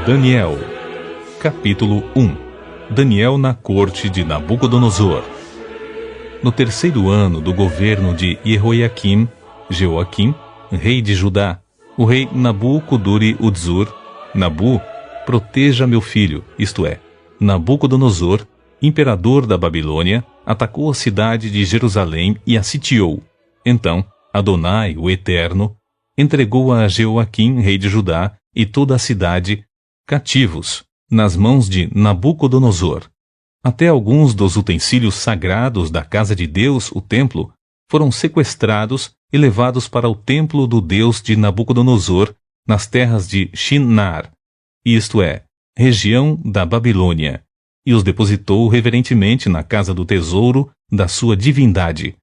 Daniel. Capítulo 1. Daniel na corte de Nabucodonosor. No terceiro ano do governo de Jeoaquim, rei de Judá, o rei Nabucodonosor, Nabu, proteja meu filho, isto é, Nabucodonosor, imperador da Babilônia, atacou a cidade de Jerusalém e a sitiou. Então, Adonai, o Eterno, entregou a Jeoaquim, rei de Judá, e toda a cidade, cativos, nas mãos de Nabucodonosor. Até alguns dos utensílios sagrados da casa de Deus, o templo, foram sequestrados e levados para o templo do Deus de Nabucodonosor, nas terras de Shinar, isto é, região da Babilônia, e os depositou reverentemente na casa do tesouro da sua divindade.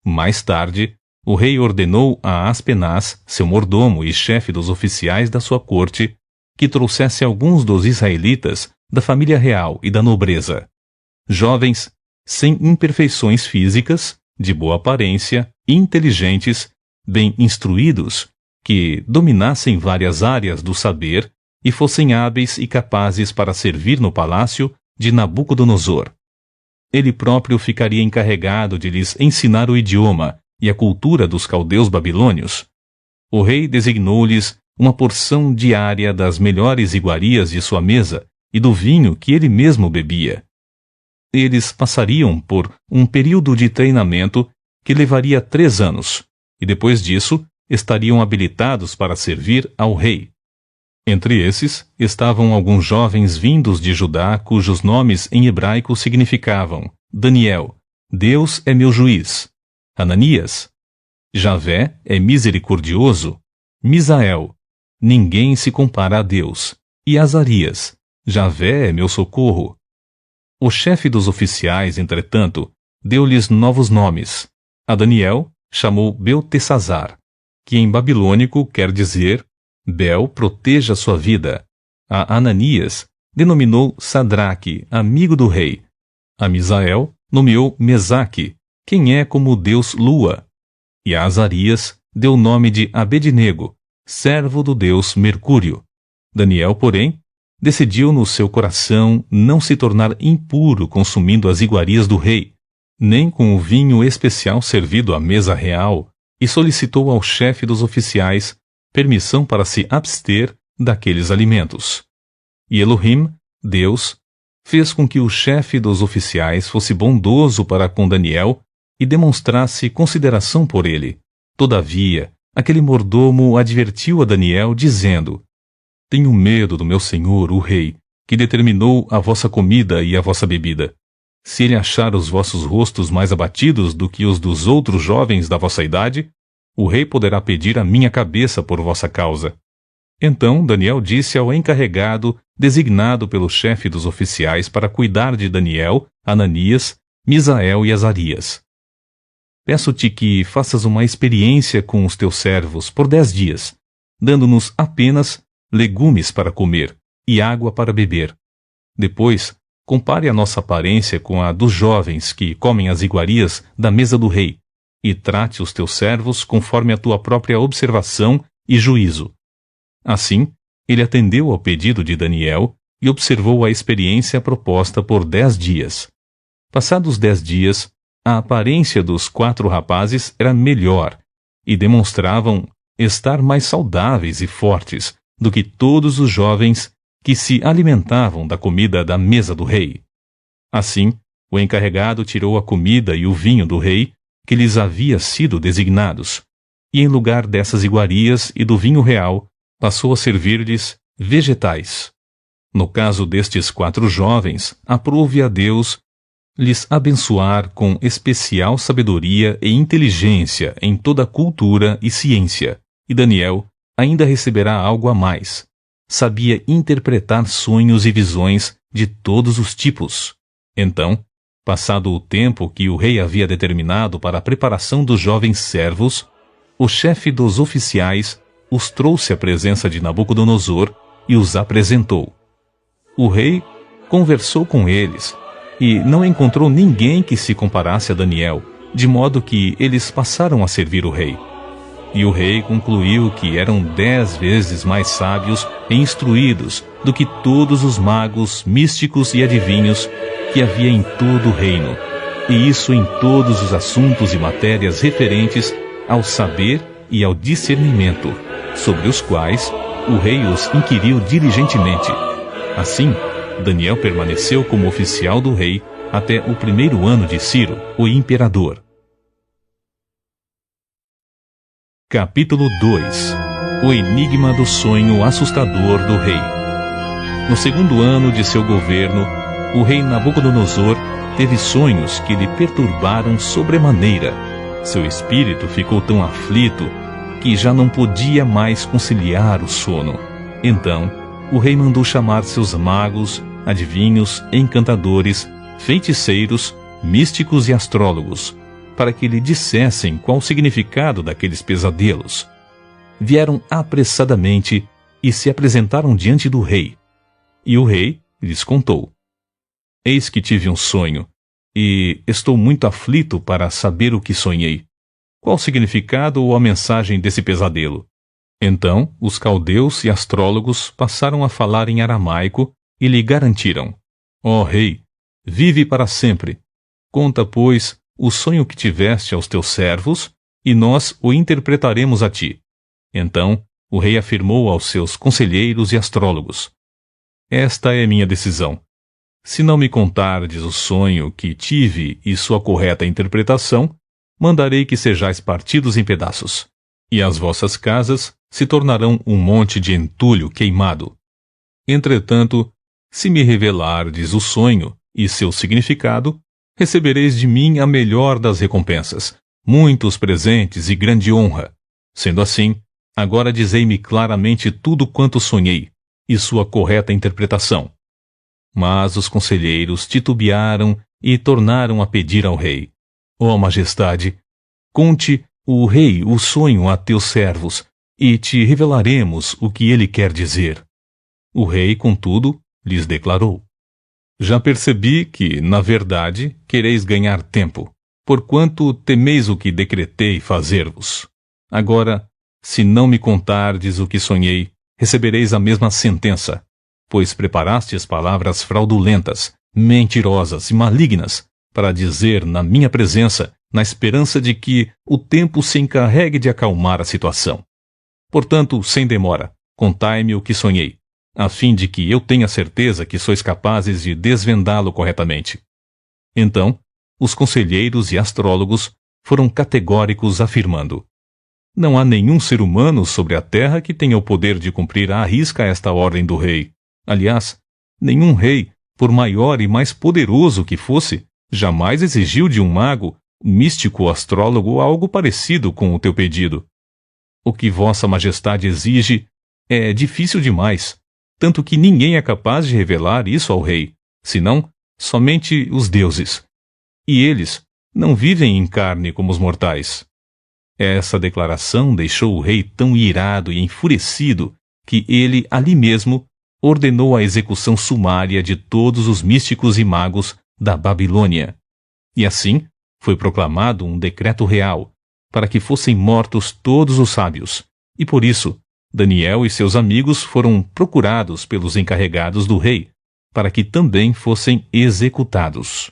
Mais tarde, o rei ordenou a Aspenaz, seu mordomo e chefe dos oficiais da sua corte, que trouxesse alguns dos israelitas da família real e da nobreza, jovens, sem imperfeições físicas, de boa aparência, inteligentes, bem instruídos, que dominassem várias áreas do saber e fossem hábeis e capazes para servir no palácio de Nabucodonosor. Ele próprio ficaria encarregado de lhes ensinar o idioma e a cultura dos caldeus babilônios. O rei designou-lhes uma porção diária das melhores iguarias de sua mesa e do vinho que ele mesmo bebia. Eles passariam por um período de treinamento que levaria 3 anos, e depois disso estariam habilitados para servir ao rei. Entre esses estavam alguns jovens vindos de Judá cujos nomes em hebraico significavam Daniel, Deus é meu juiz; Ananias, Javé é misericordioso; Misael, ninguém se compara a Deus; e Azarias, Javé é meu socorro. O chefe dos oficiais, entretanto, deu-lhes novos nomes. A Daniel chamou Beltesazar, que em babilônico quer dizer Bel proteja sua vida. A Ananias denominou Sadraque, amigo do rei. A Misael nomeou Mesaque, quem é como o deus Lua. E a Azarias deu o nome de Abednego, servo do deus Mercúrio. Daniel, porém, decidiu no seu coração não se tornar impuro consumindo as iguarias do rei, nem com o vinho especial servido à mesa real, e solicitou ao chefe dos oficiais permissão para se abster daqueles alimentos. E Elohim, Deus, fez com que o chefe dos oficiais fosse bondoso para com Daniel e demonstrasse consideração por ele. Todavia, aquele mordomo advertiu a Daniel, dizendo: Tenho medo do meu senhor, o rei, que determinou a vossa comida e a vossa bebida. Se ele achar os vossos rostos mais abatidos do que os dos outros jovens da vossa idade, o rei poderá pedir a minha cabeça por vossa causa. Então Daniel disse ao encarregado designado pelo chefe dos oficiais para cuidar de Daniel, Ananias, Misael e Azarias: Peço-te que faças uma experiência com os teus servos por 10 dias, dando-nos apenas legumes para comer e água para beber. Depois, compare a nossa aparência com a dos jovens que comem as iguarias da mesa do rei, e trate os teus servos conforme a tua própria observação e juízo. Assim, ele atendeu ao pedido de Daniel e observou a experiência proposta por 10 dias. Passados 10 dias, a aparência dos 4 rapazes era melhor e demonstravam estar mais saudáveis e fortes do que todos os jovens que se alimentavam da comida da mesa do rei. Assim, o encarregado tirou a comida e o vinho do rei, que lhes havia sido designados, e em lugar dessas iguarias e do vinho real, passou a servir-lhes vegetais. No caso destes 4 jovens, aprove a Deus lhes abençoar com especial sabedoria e inteligência em toda cultura e ciência, e Daniel ainda receberá algo a mais. Sabia interpretar sonhos e visões de todos os tipos. Então, passado o tempo que o rei havia determinado para a preparação dos jovens servos, o chefe dos oficiais os trouxe à presença de Nabucodonosor e os apresentou. O rei conversou com eles e não encontrou ninguém que se comparasse a Daniel, de modo que eles passaram a servir o rei. E o rei concluiu que eram 10 vezes mais sábios e instruídos do que todos os magos, místicos e adivinhos que havia em todo o reino, e isso em todos os assuntos e matérias referentes ao saber e ao discernimento, sobre os quais o rei os inquiriu diligentemente. Assim, Daniel permaneceu como oficial do rei até o 1º ano de Ciro, o imperador. Capítulo 2. O enigma do sonho assustador do rei. No 2º ano de seu governo, o rei Nabucodonosor teve sonhos que lhe perturbaram sobremaneira. Seu espírito ficou tão aflito que já não podia mais conciliar o sono. Então, o rei mandou chamar seus magos, adivinhos, encantadores, feiticeiros, místicos e astrólogos, para que lhe dissessem qual o significado daqueles pesadelos. Vieram apressadamente e se apresentaram diante do rei. E o rei lhes contou: Eis que tive um sonho, e estou muito aflito para saber o que sonhei. Qual o significado ou a mensagem desse pesadelo? Então, os caldeus e astrólogos passaram a falar em aramaico e lhe garantiram: Ó rei, vive para sempre. Conta, pois, o sonho que tiveste aos teus servos, e nós o interpretaremos a ti. Então, o rei afirmou aos seus conselheiros e astrólogos: Esta é minha decisão. Se não me contardes o sonho que tive e sua correta interpretação, mandarei que sejais partidos em pedaços, e as vossas casas se tornarão um monte de entulho queimado. Entretanto, se me revelardes o sonho e seu significado, recebereis de mim a melhor das recompensas, muitos presentes e grande honra. Sendo assim, agora dizei-me claramente tudo quanto sonhei, e sua correta interpretação. Mas os conselheiros titubearam e tornaram a pedir ao rei: Ó majestade, conte o rei o sonho a teus servos, e te revelaremos o que ele quer dizer. O rei, contudo, lhes declarou: Já percebi que, na verdade, quereis ganhar tempo, porquanto temeis o que decretei fazer-vos. Agora, se não me contardes o que sonhei, recebereis a mesma sentença, pois preparastes palavras fraudulentas, mentirosas e malignas, para dizer na minha presença, na esperança de que o tempo se encarregue de acalmar a situação. Portanto, sem demora, contai-me o que sonhei, a fim de que eu tenha certeza que sois capazes de desvendá-lo corretamente. Então, os conselheiros e astrólogos foram categóricos afirmando: Não há nenhum ser humano sobre a terra que tenha o poder de cumprir à risca esta ordem do rei. Aliás, nenhum rei, por maior e mais poderoso que fosse, jamais exigiu de um mago, místico ou astrólogo algo parecido com o teu pedido. O que vossa majestade exige é difícil demais, tanto que ninguém é capaz de revelar isso ao rei, senão somente os deuses. E eles não vivem em carne como os mortais. Essa declaração deixou o rei tão irado e enfurecido que ele, ali mesmo, ordenou a execução sumária de todos os místicos e magos da Babilônia. E assim foi proclamado um decreto real, para que fossem mortos todos os sábios, e por isso Daniel e seus amigos foram procurados pelos encarregados do rei, para que também fossem executados.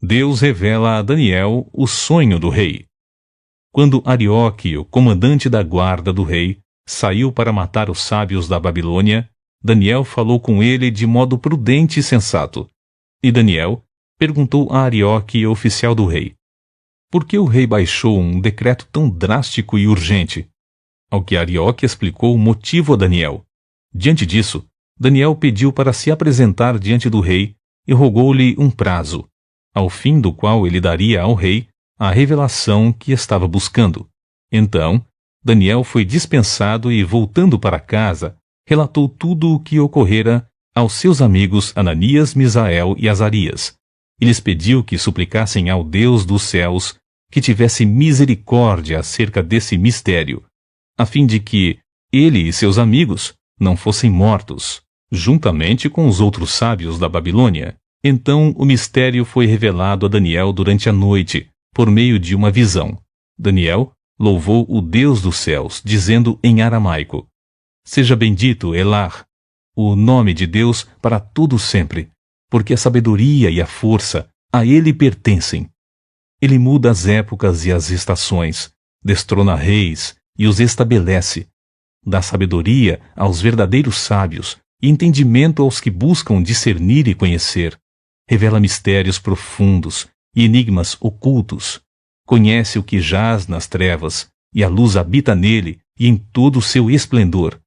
Deus revela a Daniel o sonho do rei. Quando Arioque, o comandante da guarda do rei, saiu para matar os sábios da Babilônia, Daniel falou com ele de modo prudente e sensato. E Daniel perguntou a Arioque, oficial do rei: Por que o rei baixou um decreto tão drástico e urgente? Ao que Arioque explicou o motivo a Daniel. Diante disso, Daniel pediu para se apresentar diante do rei e rogou-lhe um prazo, ao fim do qual ele daria ao rei a revelação que estava buscando. Então, Daniel foi dispensado e, voltando para casa, relatou tudo o que ocorrera aos seus amigos Ananias, Misael e Azarias, e lhes pediu que suplicassem ao Deus dos céus que tivesse misericórdia acerca desse mistério, a fim de que ele e seus amigos não fossem mortos, juntamente com os outros sábios da Babilônia. Então o mistério foi revelado a Daniel durante a noite, por meio de uma visão. Daniel louvou o Deus dos céus, dizendo em aramaico: Seja bendito, Elah, o nome de Deus para todo sempre, porque a sabedoria e a força a ele pertencem. Ele muda as épocas e as estações, destrona reis e os estabelece. Dá sabedoria aos verdadeiros sábios e entendimento aos que buscam discernir e conhecer. Revela mistérios profundos e enigmas ocultos. Conhece o que jaz nas trevas, e a luz habita nele e em todo o seu esplendor.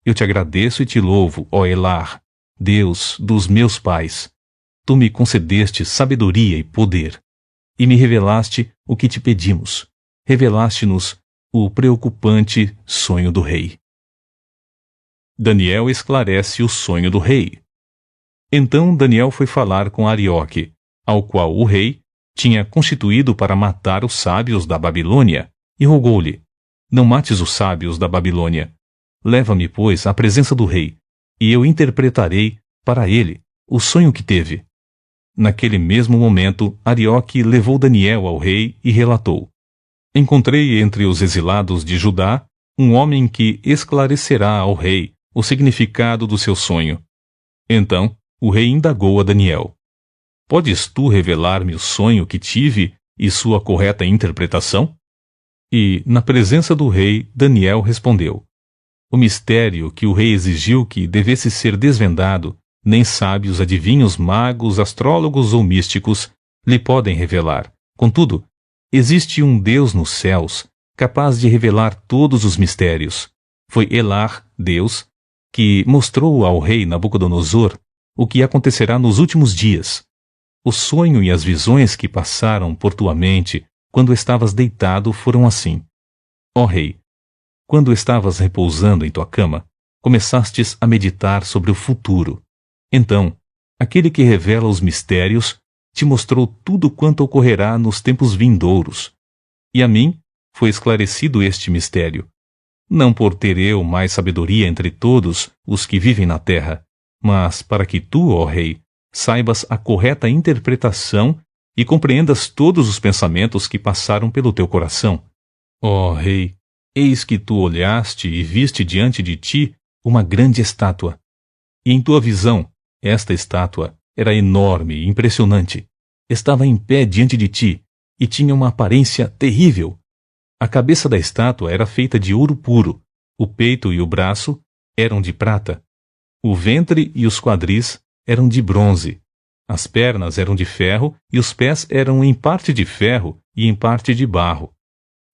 Eu te agradeço e te louvo, ó Elah, Deus dos meus pais. Tu me concedeste sabedoria e poder, e me revelaste o que te pedimos. Revelaste-nos o preocupante sonho do rei. Daniel esclarece o sonho do rei. Então Daniel foi falar com Arioque, ao qual o rei tinha constituído para matar os sábios da Babilônia, e rogou-lhe: Não mates os sábios da Babilônia. Leva-me, pois, à presença do rei, e eu interpretarei para ele o sonho que teve. Naquele mesmo momento, Arioque levou Daniel ao rei e relatou: Encontrei entre os exilados de Judá um homem que esclarecerá ao rei o significado do seu sonho. Então, o rei indagou a Daniel: Podes tu revelar-me o sonho que tive e sua correta interpretação? E, na presença do rei, Daniel respondeu: O mistério que o rei exigiu que devesse ser desvendado, nem sábios, adivinhos, magos, astrólogos ou místicos lhe podem revelar. Contudo, existe um Deus nos céus, capaz de revelar todos os mistérios. Foi Elah, Deus, que mostrou ao rei Nabucodonosor o que acontecerá nos últimos dias. O sonho e as visões que passaram por tua mente quando estavas deitado foram assim. Ó rei, quando estavas repousando em tua cama, começastes a meditar sobre o futuro. Então, aquele que revela os mistérios te mostrou tudo quanto ocorrerá nos tempos vindouros. E a mim foi esclarecido este mistério, não por ter eu mais sabedoria entre todos os que vivem na terra, mas para que tu, ó rei, saibas a correta interpretação e compreendas todos os pensamentos que passaram pelo teu coração. Ó rei, eis que tu olhaste e viste diante de ti uma grande estátua. E em tua visão, esta estátua era enorme e impressionante. Estava em pé diante de ti e tinha uma aparência terrível. A cabeça da estátua era feita de ouro puro, o peito e o braço eram de prata, o ventre e os quadris eram de bronze, as pernas eram de ferro e os pés eram em parte de ferro e em parte de barro.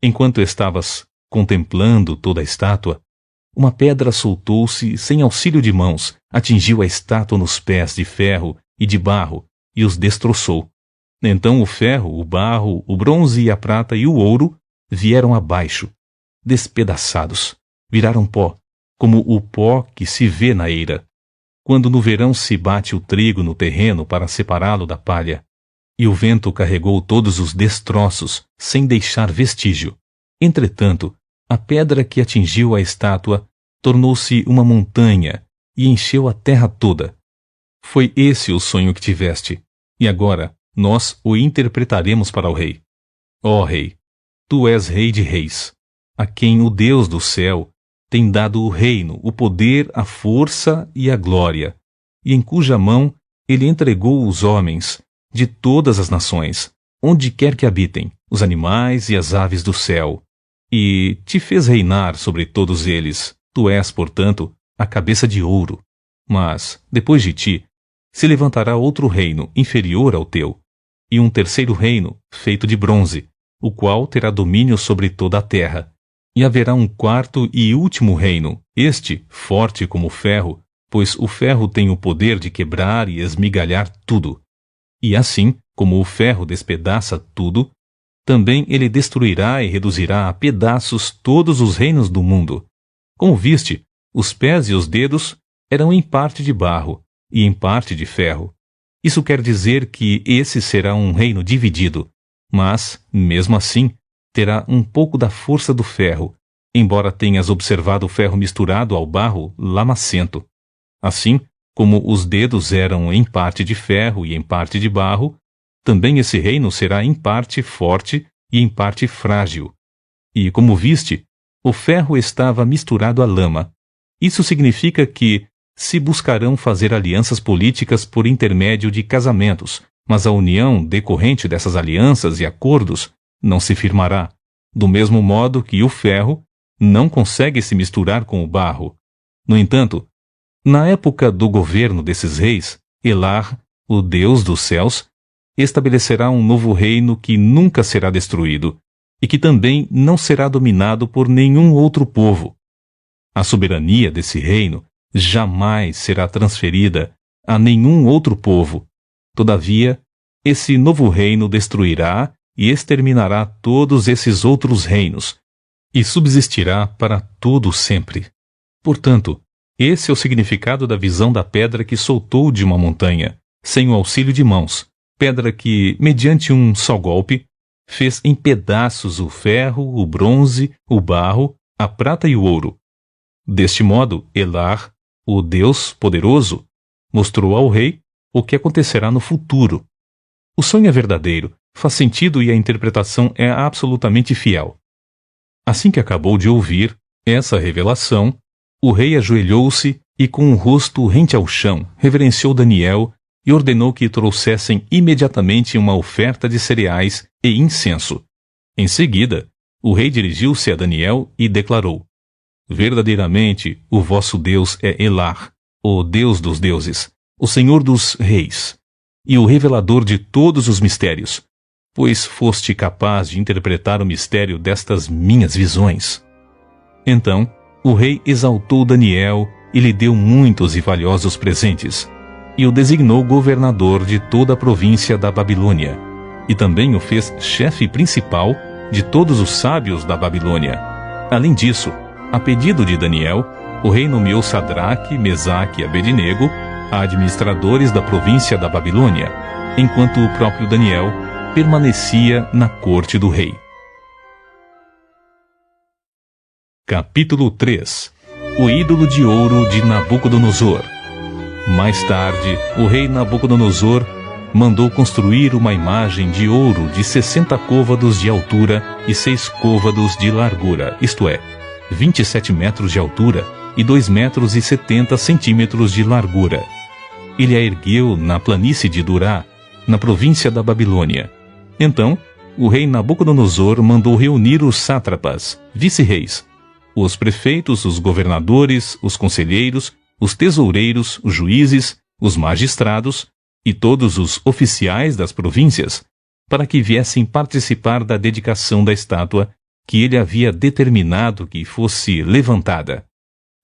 Enquanto estavas contemplando toda a estátua, uma pedra soltou-se sem auxílio de mãos, atingiu a estátua nos pés de ferro e de barro e os destroçou. Então o ferro, o barro, o bronze e a prata e o ouro vieram abaixo, despedaçados, viraram pó, como o pó que se vê na eira, quando no verão se bate o trigo no terreno para separá-lo da palha. E o vento carregou todos os destroços, sem deixar vestígio. Entretanto, a pedra que atingiu a estátua tornou-se uma montanha e encheu a terra toda. Foi esse o sonho que tiveste, e agora nós o interpretaremos para o rei. Ó rei, tu és rei de reis, a quem o Deus do céu tem dado o reino, o poder, a força e a glória, e em cuja mão ele entregou os homens de todas as nações, onde quer que habitem, os animais e as aves do céu, e te fez reinar sobre todos eles. Tu és, portanto, a cabeça de ouro. Mas, depois de ti, se levantará outro reino inferior ao teu, e um terceiro reino, feito de bronze, o qual terá domínio sobre toda a terra. E haverá um quarto e último reino, este forte como o ferro, pois o ferro tem o poder de quebrar e esmigalhar tudo. E assim, como o ferro despedaça tudo, também ele destruirá e reduzirá a pedaços todos os reinos do mundo. Como viste, os pés e os dedos eram em parte de barro e em parte de ferro. Isso quer dizer que esse será um reino dividido, mas, mesmo assim, terá um pouco da força do ferro, embora tenhas observado o ferro misturado ao barro lamacento. Assim, como os dedos eram em parte de ferro e em parte de barro, também esse reino será em parte forte e em parte frágil. e, como viste, o ferro estava misturado à lama. Isso significa que se buscarão fazer alianças políticas por intermédio de casamentos, mas a união decorrente dessas alianças e acordos não se firmará, do mesmo modo que o ferro não consegue se misturar com o barro. No entanto, na época do governo desses reis, Elar, o Deus dos céus, estabelecerá um novo reino que nunca será destruído e que também não será dominado por nenhum outro povo. A soberania desse reino jamais será transferida a nenhum outro povo. Todavia, esse novo reino destruirá e exterminará todos esses outros reinos e subsistirá para todo sempre. Portanto, esse é o significado da visão da pedra que soltou de uma montanha, sem o auxílio de mãos, pedra que, mediante um só golpe, fez em pedaços o ferro, o bronze, o barro, a prata e o ouro. Deste modo, Elar, o Deus poderoso, mostrou ao rei o que acontecerá no futuro. O sonho é verdadeiro, faz sentido e a interpretação é absolutamente fiel. Assim que acabou de ouvir essa revelação, o rei ajoelhou-se e, com o rosto rente ao chão, reverenciou Daniel e ordenou que trouxessem imediatamente uma oferta de cereais e incenso. Em seguida, o rei dirigiu-se a Daniel e declarou: Verdadeiramente, o vosso Deus é Elar, o Deus dos deuses, o Senhor dos reis, e o revelador de todos os mistérios, pois foste capaz de interpretar o mistério destas minhas visões. Então, o rei exaltou Daniel e lhe deu muitos e valiosos presentes, e o designou governador de toda a província da Babilônia, e também o fez chefe principal de todos os sábios da Babilônia. Além disso, a pedido de Daniel, o rei nomeou Sadraque, Mesaque e Abednego administradores da província da Babilônia, enquanto o próprio Daniel permanecia na corte do rei. Capítulo 3. O ídolo de ouro de Nabucodonosor. Mais tarde, o rei Nabucodonosor mandou construir uma imagem de ouro de 60 côvados de altura e 6 côvados de largura, isto é, 27 metros de altura e 2 metros e 70 centímetros de largura. Ele a ergueu na planície de Durá, na província da Babilônia. Então, o rei Nabucodonosor mandou reunir os sátrapas, vice-reis, os prefeitos, os governadores, os conselheiros, os tesoureiros, os juízes, os magistrados e todos os oficiais das províncias, para que viessem participar da dedicação da estátua que ele havia determinado que fosse levantada.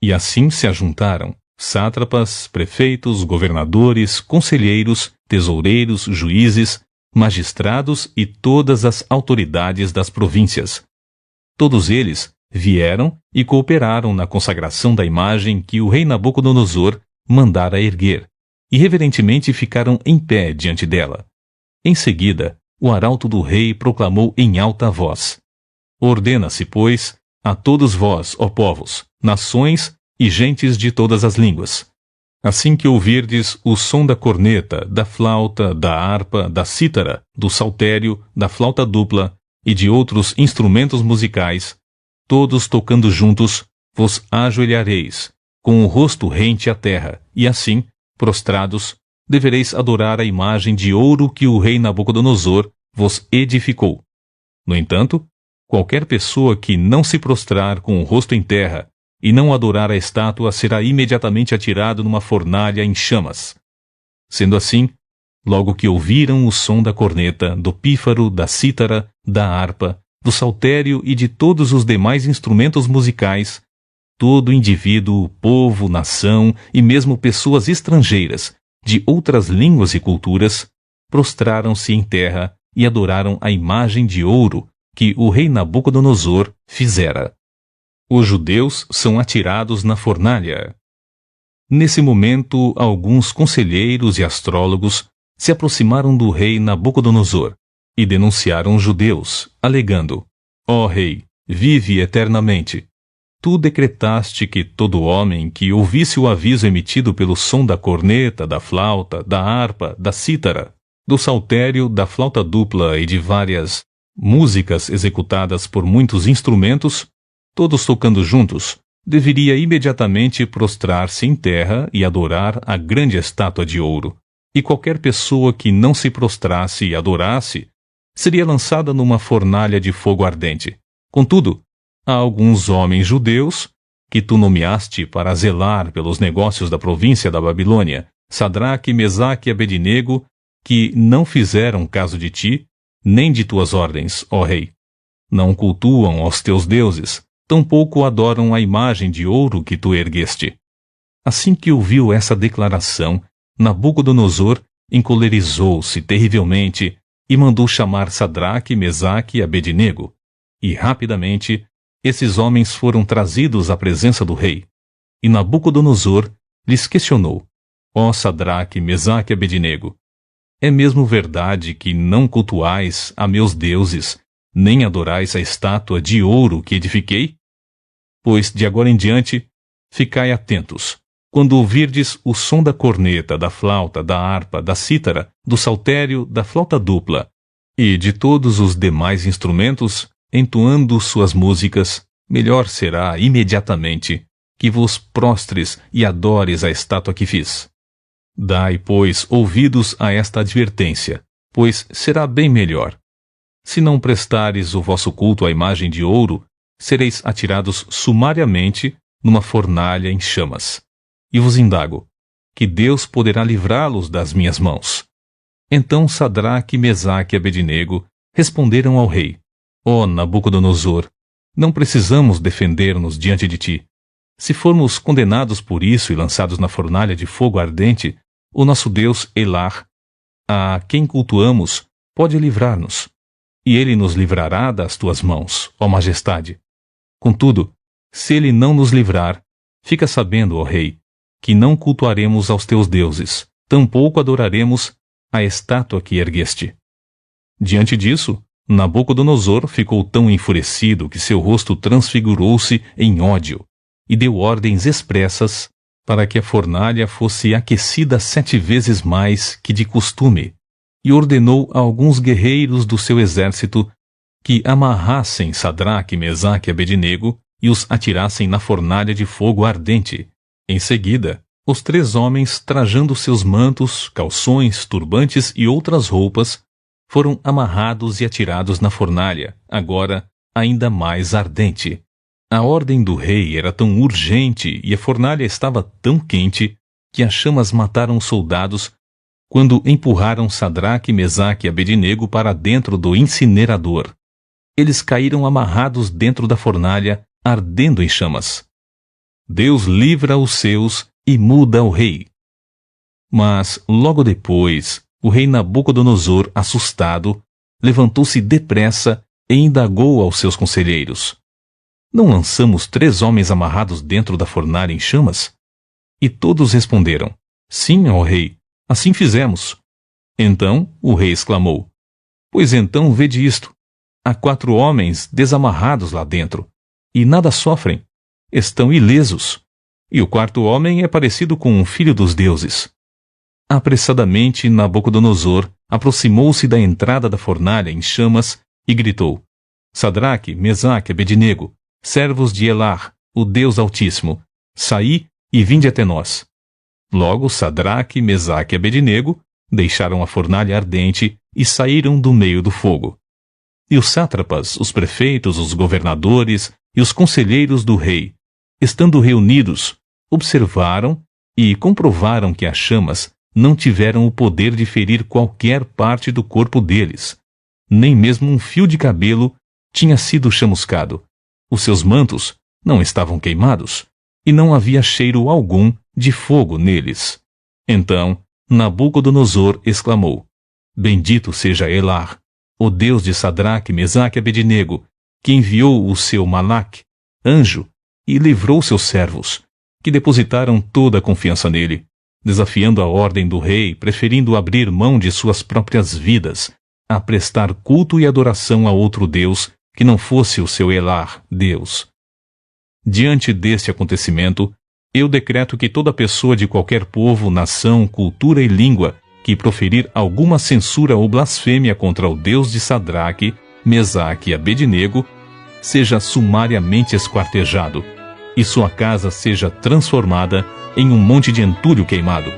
E assim se ajuntaram sátrapas, prefeitos, governadores, conselheiros, tesoureiros, juízes, magistrados e todas as autoridades das províncias. Todos eles vieram e cooperaram na consagração da imagem que o rei Nabucodonosor mandara erguer, e reverentemente ficaram em pé diante dela. Em seguida, o arauto do rei proclamou em alta voz: Ordena-se, pois, a todos vós, ó povos, nações e gentes de todas as línguas. Assim que ouvirdes o som da corneta, da flauta, da harpa, da cítara, do saltério, da flauta dupla e de outros instrumentos musicais, todos tocando juntos, vos ajoelhareis, com o rosto rente à terra, e assim, prostrados, devereis adorar a imagem de ouro que o rei Nabucodonosor vos edificou. No entanto, qualquer pessoa que não se prostrar com o rosto em terra e não adorar a estátua será imediatamente atirado numa fornalha em chamas. Sendo assim, logo que ouviram o som da corneta, do pífaro, da cítara, da harpa, do saltério e de todos os demais instrumentos musicais, todo indivíduo, povo, nação e mesmo pessoas estrangeiras, de outras línguas e culturas, prostraram-se em terra e adoraram a imagem de ouro que o rei Nabucodonosor fizera. Os judeus são atirados na fornalha. Nesse momento, alguns conselheiros e astrólogos se aproximaram do rei Nabucodonosor e denunciaram os judeus, alegando: Ó rei, vive eternamente. Tu decretaste que todo homem que ouvisse o aviso emitido pelo som da corneta, da flauta, da harpa, da cítara, do saltério, da flauta dupla e de várias músicas executadas por muitos instrumentos, todos tocando juntos, deveria imediatamente prostrar-se em terra e adorar a grande estátua de ouro. E qualquer pessoa que não se prostrasse e adorasse, seria lançada numa fornalha de fogo ardente. Contudo, há alguns homens judeus, que tu nomeaste para zelar pelos negócios da província da Babilônia, Sadraque, Mesaque e Abednego, que não fizeram caso de ti, nem de tuas ordens, ó rei. Não cultuam aos teus deuses, tampouco adoram a imagem de ouro que tu ergueste. Assim que ouviu essa declaração, Nabucodonosor encolerizou-se terrivelmente e mandou chamar Sadraque, Mesaque e Abednego. E rapidamente, esses homens foram trazidos à presença do rei. E Nabucodonosor lhes questionou: ó Sadraque, Mesaque e Abednego, é mesmo verdade que não cultuais a meus deuses, nem adorais a estátua de ouro que edifiquei? Pois de agora em diante, ficai atentos. Quando ouvirdes o som da corneta, da flauta, da harpa, da cítara, do saltério, da flauta dupla e de todos os demais instrumentos, entoando suas músicas, melhor será imediatamente que vos prostres e adores a estátua que fiz. Dai, pois, ouvidos a esta advertência, pois será bem melhor. Se não prestares o vosso culto à imagem de ouro, sereis atirados sumariamente numa fornalha em chamas. E vos indago, que Deus poderá livrá-los das minhas mãos. Então Sadraque, Mesaque e Abednego responderam ao rei: ó Nabucodonosor, não precisamos defender-nos diante de ti. Se formos condenados por isso e lançados na fornalha de fogo ardente, o nosso Deus Elar, a quem cultuamos, pode livrar-nos, e ele nos livrará das tuas mãos, ó majestade. Contudo, se ele não nos livrar, fica sabendo, ó rei, que não cultuaremos aos teus deuses, tampouco adoraremos a estátua que ergueste. Diante disso, Nabucodonosor ficou tão enfurecido que seu rosto transfigurou-se em ódio, e deu ordens expressas para que a fornalha fosse aquecida 7 vezes mais que de costume, e ordenou a alguns guerreiros do seu exército que amarrassem Sadraque, Mesaque e Abednego e os atirassem na fornalha de fogo ardente. Em seguida, os 3 homens, trajando seus mantos, calções, turbantes e outras roupas, foram amarrados e atirados na fornalha, agora ainda mais ardente. A ordem do rei era tão urgente e a fornalha estava tão quente que as chamas mataram os soldados quando empurraram Sadraque, Mesaque e Abednego para dentro do incinerador. Eles caíram amarrados dentro da fornalha, ardendo em chamas. Deus livra os seus e muda o rei. Mas, logo depois, o rei Nabucodonosor, assustado, levantou-se depressa e indagou aos seus conselheiros: não lançamos 3 homens amarrados dentro da fornalha em chamas? E todos responderam: sim, ó rei, assim fizemos. Então o rei exclamou: pois então vede isto. Há 4 homens desamarrados lá dentro, e nada sofrem, estão ilesos. E o 4º homem é parecido com um filho dos deuses. Apressadamente Nabucodonosor aproximou-se da entrada da fornalha em chamas e gritou: Sadraque, Mesaque e Abednego, servos de Elar, o Deus Altíssimo, saí e vinde até nós. Logo Sadraque, Mesaque e Abednego deixaram a fornalha ardente e saíram do meio do fogo. E os sátrapas, os prefeitos, os governadores e os conselheiros do rei, estando reunidos, observaram e comprovaram que as chamas não tiveram o poder de ferir qualquer parte do corpo deles. Nem mesmo um fio de cabelo tinha sido chamuscado. Os seus mantos não estavam queimados, e não havia cheiro algum de fogo neles. Então Nabucodonosor exclamou: bendito seja Elar, o Deus de Sadraque, Mesaque e Abednego, que enviou o seu Malach, anjo, e livrou seus servos, que depositaram toda a confiança nele, desafiando a ordem do rei, preferindo abrir mão de suas próprias vidas, a prestar culto e adoração a outro Deus que não fosse o seu Elar, Deus. Diante deste acontecimento, eu decreto que toda pessoa de qualquer povo, nação, cultura e língua que proferir alguma censura ou blasfêmia contra o Deus de Sadraque, Mesaque e Abednego, seja sumariamente esquartejado, e sua casa seja transformada em um monte de entulho queimado,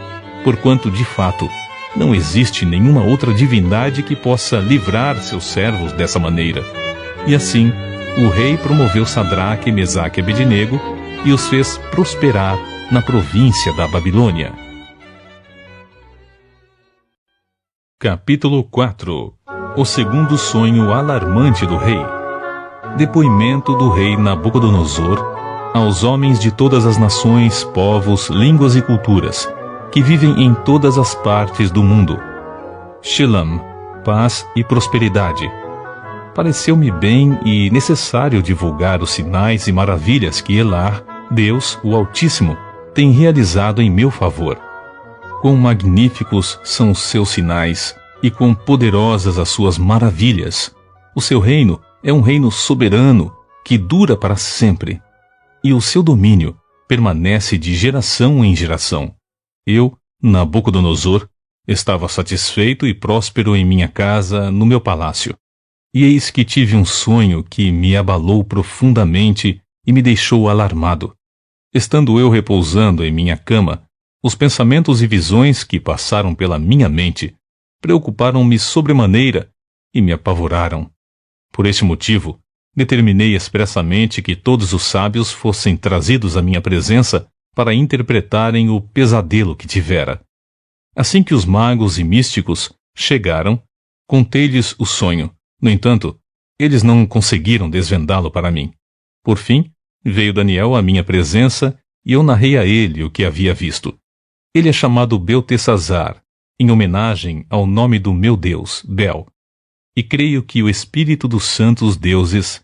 porquanto, de fato, não existe nenhuma outra divindade que possa livrar seus servos dessa maneira. E assim, o rei promoveu Sadraque, Mesaque e Abednego e os fez prosperar na província da Babilônia. Capítulo 4. O segundo sonho alarmante do rei. Depoimento do rei Nabucodonosor aos homens de todas as nações, povos, línguas e culturas, que vivem em todas as partes do mundo. Shalom, paz e prosperidade. Pareceu-me bem e necessário divulgar os sinais e maravilhas que Elar, Deus, o Altíssimo, tem realizado em meu favor. Quão magníficos são os seus sinais e quão poderosas as suas maravilhas. O seu reino é um reino soberano que dura para sempre, e o seu domínio permanece de geração em geração. Eu, Nabucodonosor, estava satisfeito e próspero em minha casa, no meu palácio. E eis que tive um sonho que me abalou profundamente e me deixou alarmado. Estando eu repousando em minha cama, os pensamentos e visões que passaram pela minha mente preocuparam-me sobremaneira e me apavoraram. Por este motivo, determinei expressamente que todos os sábios fossem trazidos à minha presença para interpretarem o pesadelo que tivera. Assim que os magos e místicos chegaram, contei-lhes o sonho. No entanto, eles não conseguiram desvendá-lo para mim. Por fim, veio Daniel à minha presença e eu narrei a ele o que havia visto. Ele é chamado Beltesazar, em homenagem ao nome do meu Deus, Bel. E creio que o espírito dos santos deuses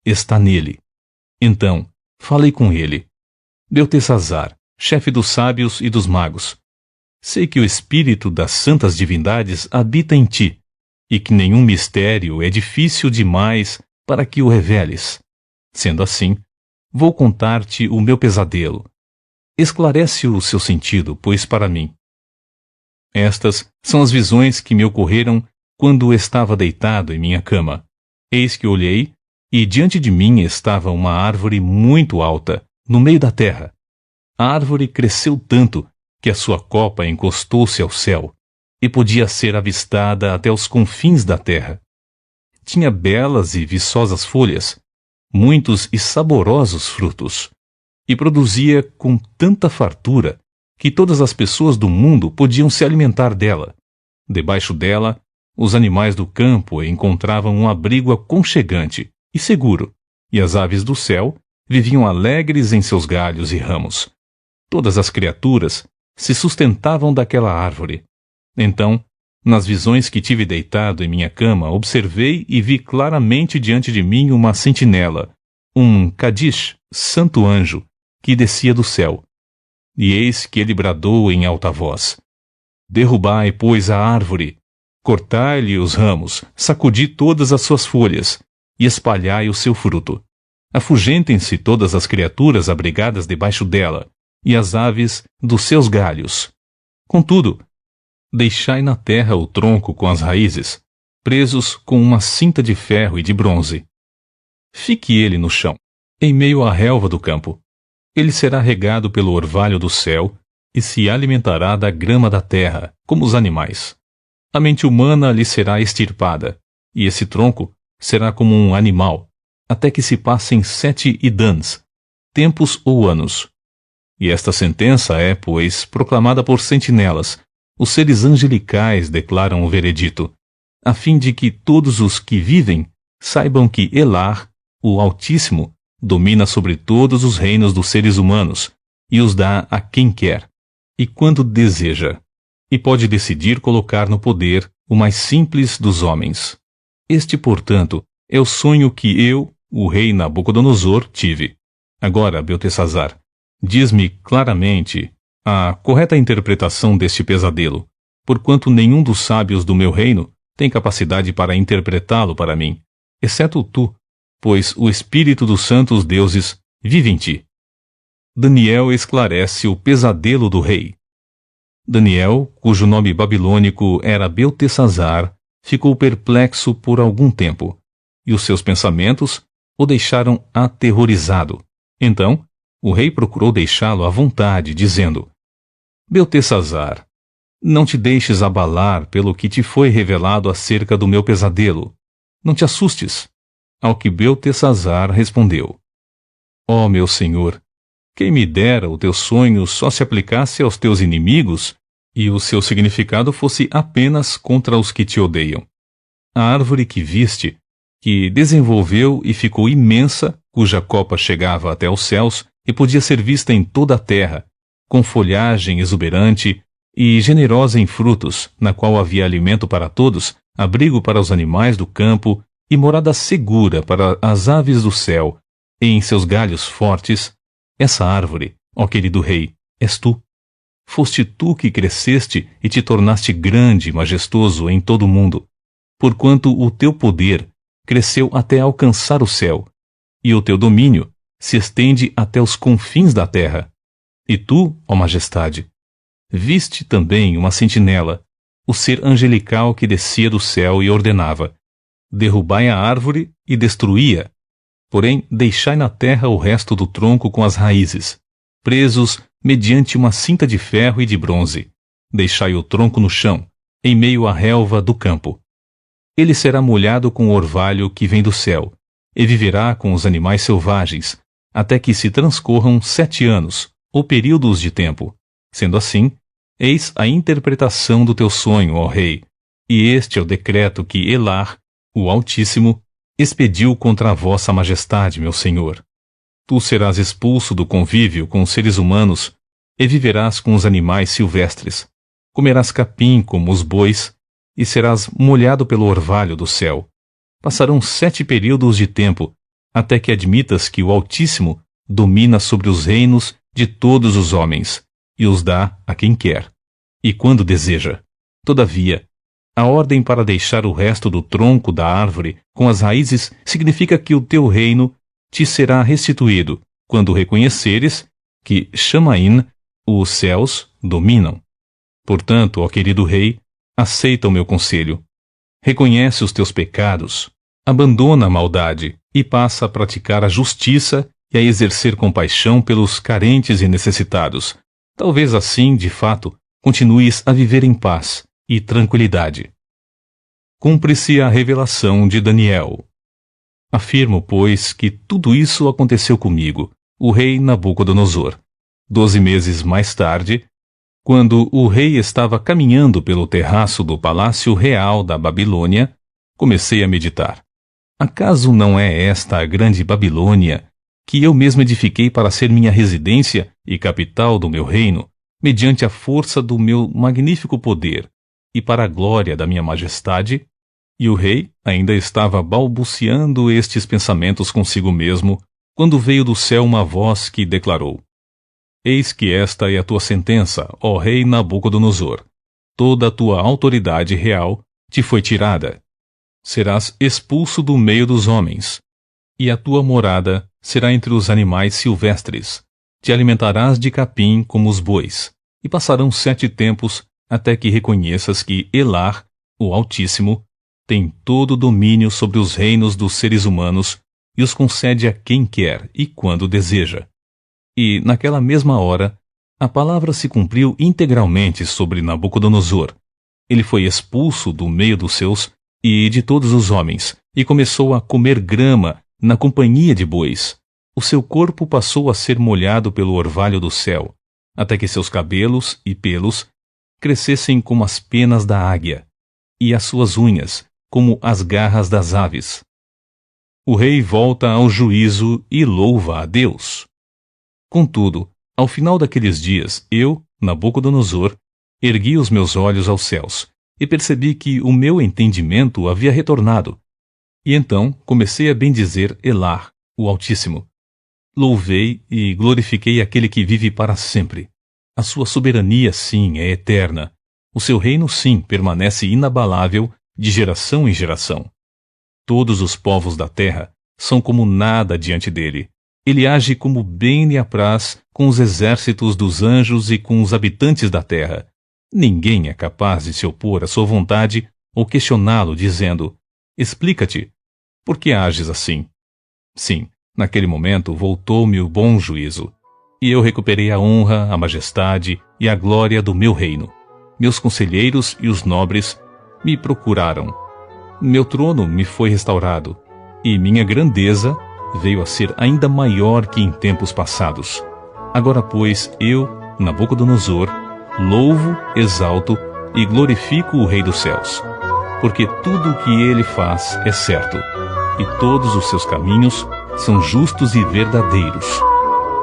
está nele. Então, falei com ele. Beltesazar, chefe dos sábios e dos magos, sei que o espírito das santas divindades habita em ti, e que nenhum mistério é difícil demais para que o reveles. Sendo assim, vou contar-te o meu pesadelo. Esclarece o seu sentido, pois para mim. Estas são as visões que me ocorreram quando estava deitado em minha cama. Eis que olhei, e diante de mim estava uma árvore muito alta, no meio da terra. A árvore cresceu tanto que a sua copa encostou-se ao céu, e podia ser avistada até os confins da terra. Tinha belas e viçosas folhas, muitos e saborosos frutos, e produzia com tanta fartura que todas as pessoas do mundo podiam se alimentar dela. Debaixo dela, os animais do campo encontravam um abrigo aconchegante e seguro, e as aves do céu viviam alegres em seus galhos e ramos. Todas as criaturas se sustentavam daquela árvore. Então, nas visões que tive deitado em minha cama, observei e vi claramente diante de mim uma sentinela, um Kadish, santo anjo, que descia do céu. E eis que ele bradou em alta voz: derrubai, pois, a árvore, cortai-lhe os ramos, sacudi todas as suas folhas, e espalhai o seu fruto. Afugentem-se todas as criaturas abrigadas debaixo dela, e as aves dos seus galhos. Contudo, deixai na terra o tronco com as raízes, presos com uma cinta de ferro e de bronze. Fique ele no chão, em meio à relva do campo. Ele será regado pelo orvalho do céu e se alimentará da grama da terra, como os animais. A mente humana lhe será extirpada, e esse tronco será como um animal, até que se passem 7 idãs, tempos ou anos. E esta sentença é, pois, proclamada por sentinelas. Os seres angelicais declaram o veredito, a fim de que todos os que vivem saibam que Elar, o Altíssimo, domina sobre todos os reinos dos seres humanos e os dá a quem quer, e quando deseja, e pode decidir colocar no poder o mais simples dos homens. Este, portanto, é o sonho que eu, o rei Nabucodonosor, tive. Agora, Beltesazar, diz-me claramente a correta interpretação deste pesadelo, porquanto nenhum dos sábios do meu reino tem capacidade para interpretá-lo para mim, exceto tu, pois o espírito dos santos deuses vive em ti. Daniel esclarece o pesadelo do rei. Daniel, cujo nome babilônico era Beltesazar, ficou perplexo por algum tempo, e os seus pensamentos o deixaram aterrorizado. Então, o rei procurou deixá-lo à vontade, dizendo: Beltesazar, não te deixes abalar pelo que te foi revelado acerca do meu pesadelo. Não te assustes. Ao que Beltesazar respondeu: Ó meu senhor, quem me dera o teu sonho só se aplicasse aos teus inimigos e o seu significado fosse apenas contra os que te odeiam. A árvore que viste, que desenvolveu e ficou imensa, cuja copa chegava até os céus e podia ser vista em toda a terra, com folhagem exuberante e generosa em frutos, na qual havia alimento para todos, abrigo para os animais do campo e morada segura para as aves do céu, e em seus galhos fortes, essa árvore, ó querido rei, és tu. Foste tu que cresceste e te tornaste grande e majestoso em todo o mundo, porquanto o teu poder cresceu até alcançar o céu, e o teu domínio se estende até os confins da terra. E tu, ó majestade, viste também uma sentinela, o ser angelical que descia do céu e ordenava: derrubai a árvore e destruí-a, porém deixai na terra o resto do tronco com as raízes, presos mediante uma cinta de ferro e de bronze. Deixai o tronco no chão, em meio à relva do campo. Ele será molhado com o orvalho que vem do céu, e viverá com os animais selvagens, até que se transcorram 7 anos, ou períodos de tempo. Sendo assim, eis a interpretação do teu sonho, ó rei, e este é o decreto que Elar, o Altíssimo, expediu contra a vossa majestade, meu senhor. Tu serás expulso do convívio com os seres humanos e viverás com os animais silvestres. Comerás capim como os bois e serás molhado pelo orvalho do céu. Passarão 7 períodos de tempo até que admitas que o Altíssimo domina sobre os reinos de todos os homens e os dá a quem quer e quando deseja. Todavia, a ordem para deixar o resto do tronco da árvore com as raízes significa que o teu reino te será restituído quando reconheceres que Shamaim, os céus, dominam. Portanto, ó querido rei, aceita o meu conselho. Reconhece os teus pecados, abandona a maldade e passa a praticar a justiça e a exercer compaixão pelos carentes e necessitados. Talvez assim, de fato, continues a viver em paz e tranquilidade. Cumpre-se a revelação de Daniel. Afirmo, pois, que tudo isso aconteceu comigo, o rei Nabucodonosor. 12 meses mais tarde, quando o rei estava caminhando pelo terraço do palácio real da Babilônia, comecei a meditar. Acaso não é esta a grande Babilônia, que eu mesmo edifiquei para ser minha residência e capital do meu reino, mediante a força do meu magnífico poder, e para a glória da minha majestade? E o rei ainda estava balbuciando estes pensamentos consigo mesmo, quando veio do céu uma voz que declarou: Eis que esta é a tua sentença, ó rei Nabucodonosor. Toda a tua autoridade real te foi tirada. Serás expulso do meio dos homens, e a tua morada será entre os animais silvestres. Te alimentarás de capim como os bois, e passarão 7 tempos até que reconheças que Elar, o Altíssimo, tem todo o domínio sobre os reinos dos seres humanos e os concede a quem quer e quando deseja. E, naquela mesma hora, a palavra se cumpriu integralmente sobre Nabucodonosor. Ele foi expulso do meio dos seus e de todos os homens, e começou a comer grama na companhia de bois. O seu corpo passou a ser molhado pelo orvalho do céu, até que seus cabelos e pelos crescessem como as penas da águia, e as suas unhas como as garras das aves. O rei volta ao juízo e louva a Deus. Contudo, ao final daqueles dias, eu, Nabucodonosor, ergui os meus olhos aos céus, e percebi que o meu entendimento havia retornado. E então comecei a bendizer Elar, o Altíssimo. Louvei e glorifiquei aquele que vive para sempre. A sua soberania, sim, é eterna. O seu reino, sim, permanece inabalável de geração em geração. Todos os povos da terra são como nada diante dele. Ele age como bem lhe apraz com os exércitos dos anjos e com os habitantes da terra. Ninguém é capaz de se opor à sua vontade ou questioná-lo, dizendo: Explica-te. por que ages assim? Sim, naquele momento voltou-me o bom juízo, e eu recuperei a honra, a majestade e a glória do meu reino. Meus conselheiros e os nobres me procuraram. Meu trono me foi restaurado, e minha grandeza veio a ser ainda maior que em tempos passados. Agora, pois, eu, Nabucodonosor, louvo, exalto e glorifico o Rei dos céus, porque tudo o que ele faz é certo, e todos os seus caminhos são justos e verdadeiros,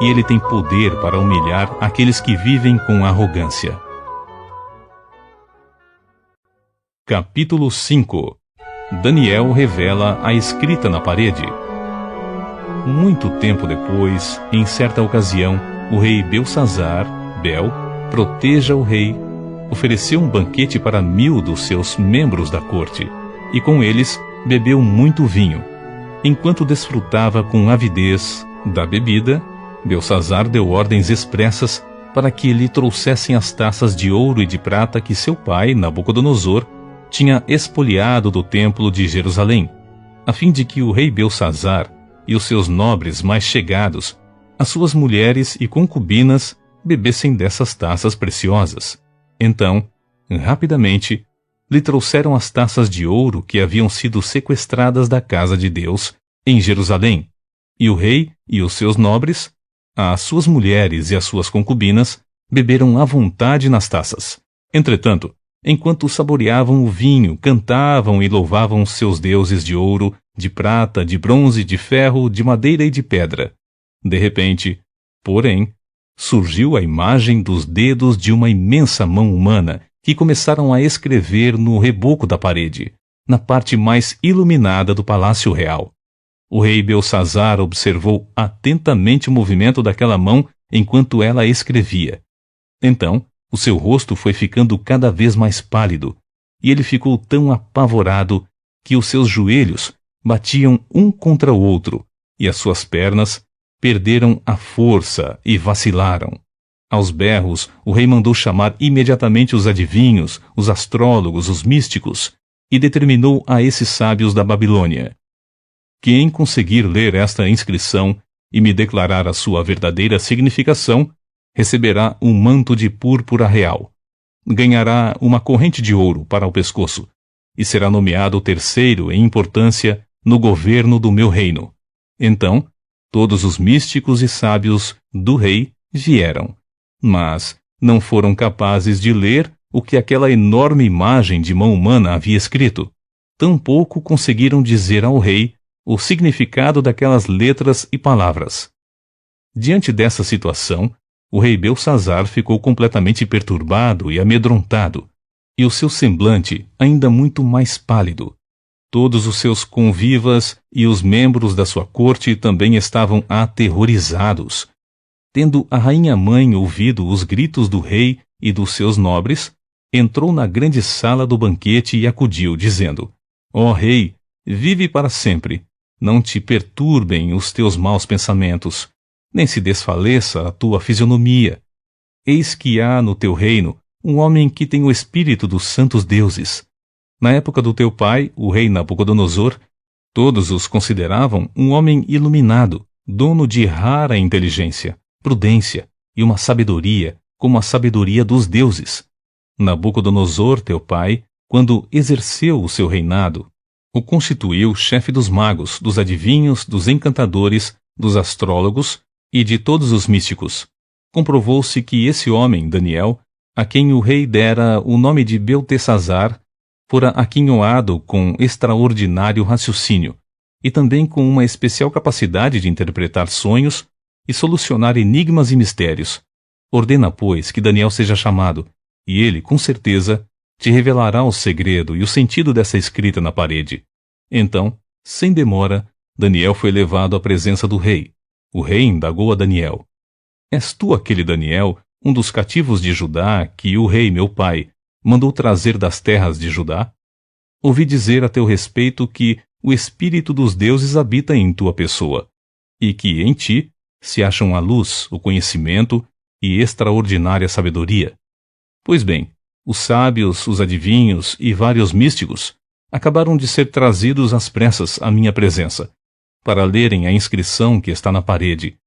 e ele tem poder para humilhar aqueles que vivem com arrogância. Capítulo 5. Daniel revela a escrita na parede. Muito tempo depois, em certa ocasião, o rei Belsazar, proteja o rei, ofereceu um banquete para 1000 dos seus membros da corte, e com eles bebeu muito vinho. Enquanto desfrutava com avidez da bebida, Belsazar deu ordens expressas para que lhe trouxessem as taças de ouro e de prata que seu pai, Nabucodonosor, tinha expoliado do templo de Jerusalém, a fim de que o rei Belsazar e os seus nobres mais chegados, as suas mulheres e concubinas, bebessem dessas taças preciosas. Então, rapidamente, lhe trouxeram as taças de ouro que haviam sido sequestradas da casa de Deus em Jerusalém, e o rei e os seus nobres, as suas mulheres e as suas concubinas, beberam à vontade nas taças. Entretanto, enquanto saboreavam o vinho, cantavam e louvavam seus deuses de ouro, de prata, de bronze, de ferro, de madeira e de pedra. De repente, porém, surgiu a imagem dos dedos de uma imensa mão humana que começaram a escrever no reboco da parede, na parte mais iluminada do palácio real. O rei Belsazar observou atentamente o movimento daquela mão enquanto ela escrevia. Então, o seu rosto foi ficando cada vez mais pálido, e ele ficou tão apavorado que os seus joelhos batiam um contra o outro, e as suas pernas perderam a força e vacilaram. Aos berros, o rei mandou chamar imediatamente os adivinhos, os astrólogos, os místicos, e determinou a esses sábios da Babilônia: quem conseguir ler esta inscrição e me declarar a sua verdadeira significação, receberá um manto de púrpura real, ganhará uma corrente de ouro para o pescoço, e será nomeado terceiro em importância no governo do meu reino. Então, todos os místicos e sábios do rei vieram, mas não foram capazes de ler o que aquela enorme imagem de mão humana havia escrito. Tampouco conseguiram dizer ao rei o significado daquelas letras e palavras. Diante dessa situação, o rei Belsazar ficou completamente perturbado e amedrontado, e o seu semblante ainda muito mais pálido. Todos os seus convivas e os membros da sua corte também estavam aterrorizados. Tendo a rainha-mãe ouvido os gritos do rei e dos seus nobres, entrou na grande sala do banquete e acudiu, dizendo: Ó rei, vive para sempre. Não te perturbem os teus maus pensamentos, nem se desfaleça a tua fisionomia. Eis que há no teu reino um homem que tem o espírito dos santos deuses. Na época do teu pai, o rei Nabucodonosor, todos os consideravam um homem iluminado, dono de rara inteligência, prudência e uma sabedoria como a sabedoria dos deuses. Nabucodonosor, teu pai, quando exerceu o seu reinado, o constituiu chefe dos magos, dos adivinhos, dos encantadores, dos astrólogos e de todos os místicos. Comprovou-se que esse homem, Daniel, a quem o rei dera o nome de Beltesazar, fora aquinhoado com extraordinário raciocínio e também com uma especial capacidade de interpretar sonhos e solucionar enigmas e mistérios. Ordena, pois, que Daniel seja chamado, e ele, com certeza, te revelará o segredo e o sentido dessa escrita na parede. Então, sem demora, Daniel foi levado à presença do rei. O rei indagou a Daniel: És tu aquele Daniel, um dos cativos de Judá, que o rei, meu pai, mandou trazer das terras de Judá? Ouvi dizer a teu respeito que o espírito dos deuses habita em tua pessoa, e que em ti se acham a luz, o conhecimento e extraordinária sabedoria. Pois bem, os sábios, os adivinhos e vários místicos acabaram de ser trazidos às pressas à minha presença, para lerem a inscrição que está na parede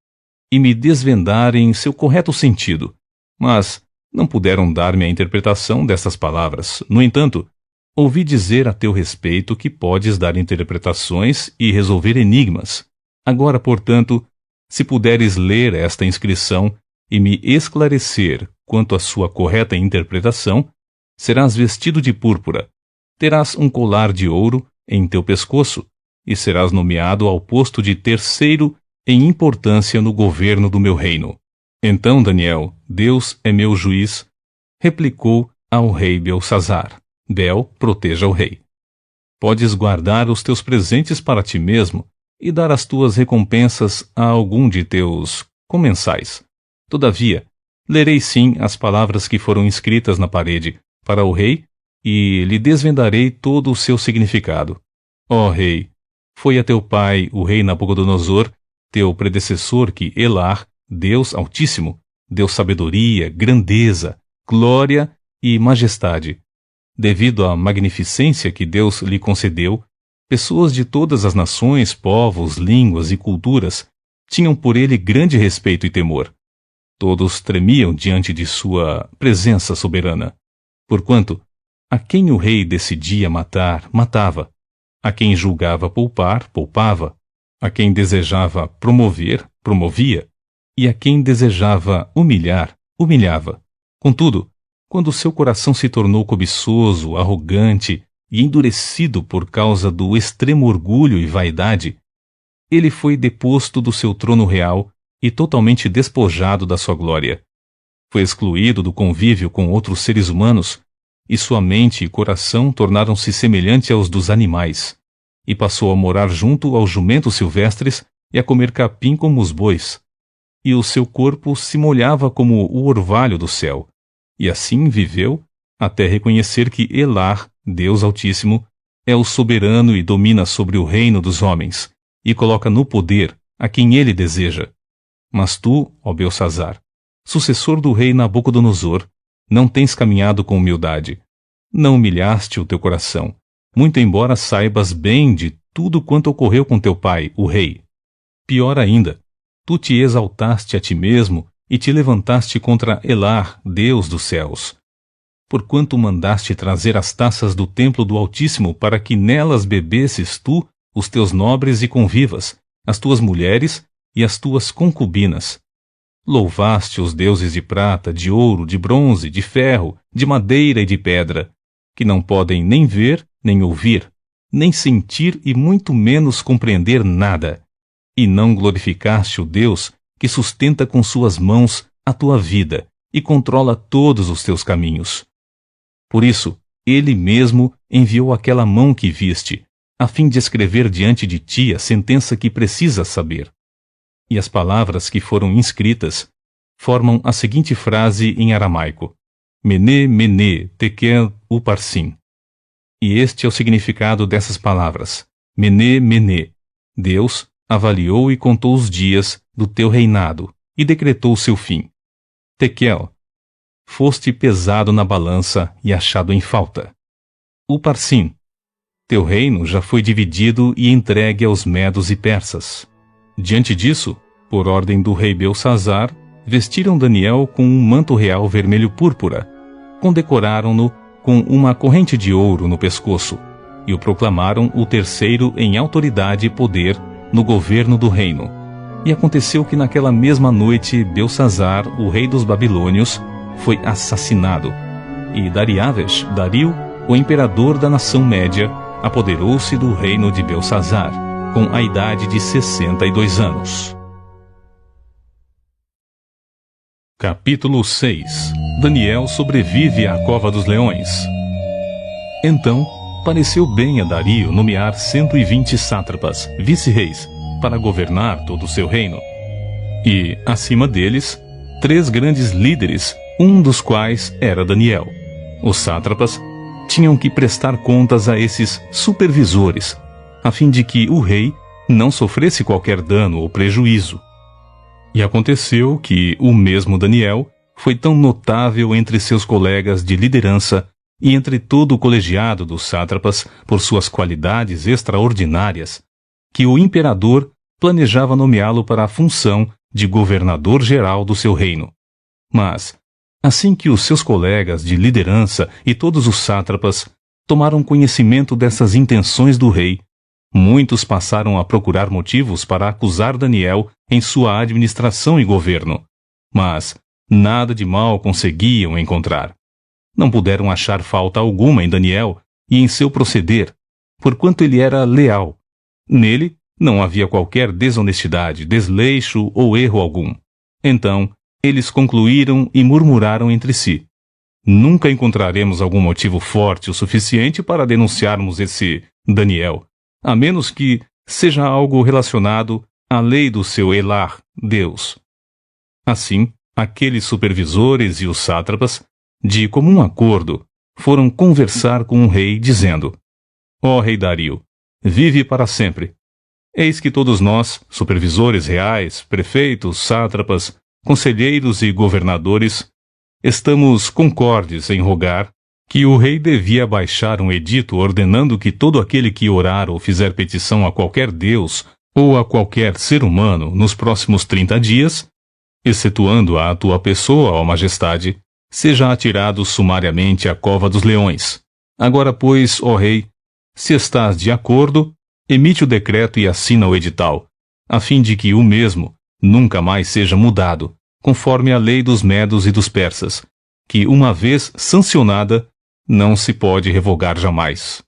e me desvendarem seu correto sentido, mas não puderam dar-me a interpretação dessas palavras. No entanto, ouvi dizer a teu respeito que podes dar interpretações e resolver enigmas. Agora, portanto, se puderes ler esta inscrição e me esclarecer quanto à sua correta interpretação, serás vestido de púrpura, terás um colar de ouro em teu pescoço e serás nomeado ao posto de terceiro em importância no governo do meu reino. Então Daniel, Deus é meu juiz, replicou ao rei Belsazar. Bel, proteja o rei. Podes guardar os teus presentes para ti mesmo e dar as tuas recompensas a algum de teus comensais. Todavia, lerei sim as palavras que foram escritas na parede para o rei e lhe desvendarei todo o seu significado. Ó rei, foi a teu pai, o rei Nabucodonosor, teu predecessor, que Elar, Deus Altíssimo, deu sabedoria, grandeza, glória e majestade. Devido à magnificência que Deus lhe concedeu, pessoas de todas as nações, povos, línguas e culturas tinham por ele grande respeito e temor. Todos tremiam diante de sua presença soberana, porquanto a quem o rei decidia matar, matava, a quem julgava poupar, poupava, a quem desejava promover, promovia, e a quem desejava humilhar, humilhava. Contudo, quando seu coração se tornou cobiçoso, arrogante e endurecido por causa do extremo orgulho e vaidade, ele foi deposto do seu trono real e totalmente despojado da sua glória. Foi excluído do convívio com outros seres humanos, e sua mente e coração tornaram-se semelhantes aos dos animais, e passou a morar junto aos jumentos silvestres e a comer capim como os bois. E o seu corpo se molhava como o orvalho do céu, e assim viveu até reconhecer que Elar, Deus Altíssimo, é o soberano e domina sobre o reino dos homens, e coloca no poder a quem ele deseja. Mas tu, ó Belsazar, sucessor do rei Nabucodonosor, não tens caminhado com humildade. Não humilhaste o teu coração, muito embora saibas bem de tudo quanto ocorreu com teu pai, o rei. Pior ainda, tu te exaltaste a ti mesmo e te levantaste contra Elar, Deus dos céus. Porquanto mandaste trazer as taças do templo do Altíssimo para que nelas bebesses tu, os teus nobres e convivas, as tuas mulheres e as tuas concubinas. Louvaste os deuses de prata, de ouro, de bronze, de ferro, de madeira e de pedra, que não podem nem ver, nem ouvir, nem sentir e muito menos compreender nada. E não glorificaste o Deus que sustenta com suas mãos a tua vida e controla todos os teus caminhos. Por isso, ele mesmo enviou aquela mão que viste, a fim de escrever diante de ti a sentença que precisas saber. E as palavras que foram inscritas formam a seguinte frase em aramaico: Mene, Mene, Tekel, Uparsim. E este é o significado dessas palavras: Mene, Mene. Deus avaliou e contou os dias do teu reinado e decretou o seu fim. Tekel, foste pesado na balança e achado em falta. Uparsim, teu reino já foi dividido e entregue aos medos e persas. Diante disso, por ordem do rei Belsazar, vestiram Daniel com um manto real vermelho púrpura, condecoraram-no com uma corrente de ouro no pescoço, e o proclamaram o terceiro em autoridade e poder no governo do reino. E aconteceu que naquela mesma noite Belsazar, o rei dos babilônios, foi assassinado, e Dariaves, Dario, o imperador da nação média, apoderou-se do reino de Belsazar, com a idade de 62 anos. Capítulo 6. Daniel sobrevive à cova dos leões. Então, pareceu bem a Dario nomear 120 sátrapas, vice-reis, para governar todo o seu reino. E, acima deles, 3 grandes líderes, um dos quais era Daniel. Os sátrapas tinham que prestar contas a esses supervisores, a fim de que o rei não sofresse qualquer dano ou prejuízo. E aconteceu que o mesmo Daniel foi tão notável entre seus colegas de liderança e entre todo o colegiado dos sátrapas, por suas qualidades extraordinárias, que o imperador planejava nomeá-lo para a função de governador-geral do seu reino. Mas, assim que os seus colegas de liderança e todos os sátrapas tomaram conhecimento dessas intenções do rei, muitos passaram a procurar motivos para acusar Daniel em sua administração e governo, mas nada de mal conseguiam encontrar. Não puderam achar falta alguma em Daniel e em seu proceder, porquanto ele era leal. Nele não havia qualquer desonestidade, desleixo ou erro algum. Então, eles concluíram e murmuraram entre si: nunca encontraremos algum motivo forte o suficiente para denunciarmos esse Daniel, a menos que seja algo relacionado à lei do seu Elar, Deus. Assim, aqueles supervisores e os sátrapas, de comum acordo, foram conversar com o rei, dizendo: ó rei Dario, vive para sempre. Eis que todos nós, supervisores reais, prefeitos, sátrapas, conselheiros e governadores, estamos concordes em rogar que o rei devia baixar um edito ordenando que todo aquele que orar ou fizer petição a qualquer deus ou a qualquer ser humano nos próximos 30 dias, excetuando a tua pessoa, ó majestade, seja atirado sumariamente à cova dos leões. Agora, pois, ó rei, se estás de acordo, emite o decreto e assina o edital, a fim de que o mesmo nunca mais seja mudado, conforme a lei dos medos e dos persas, que, uma vez sancionada, não se pode revogar jamais.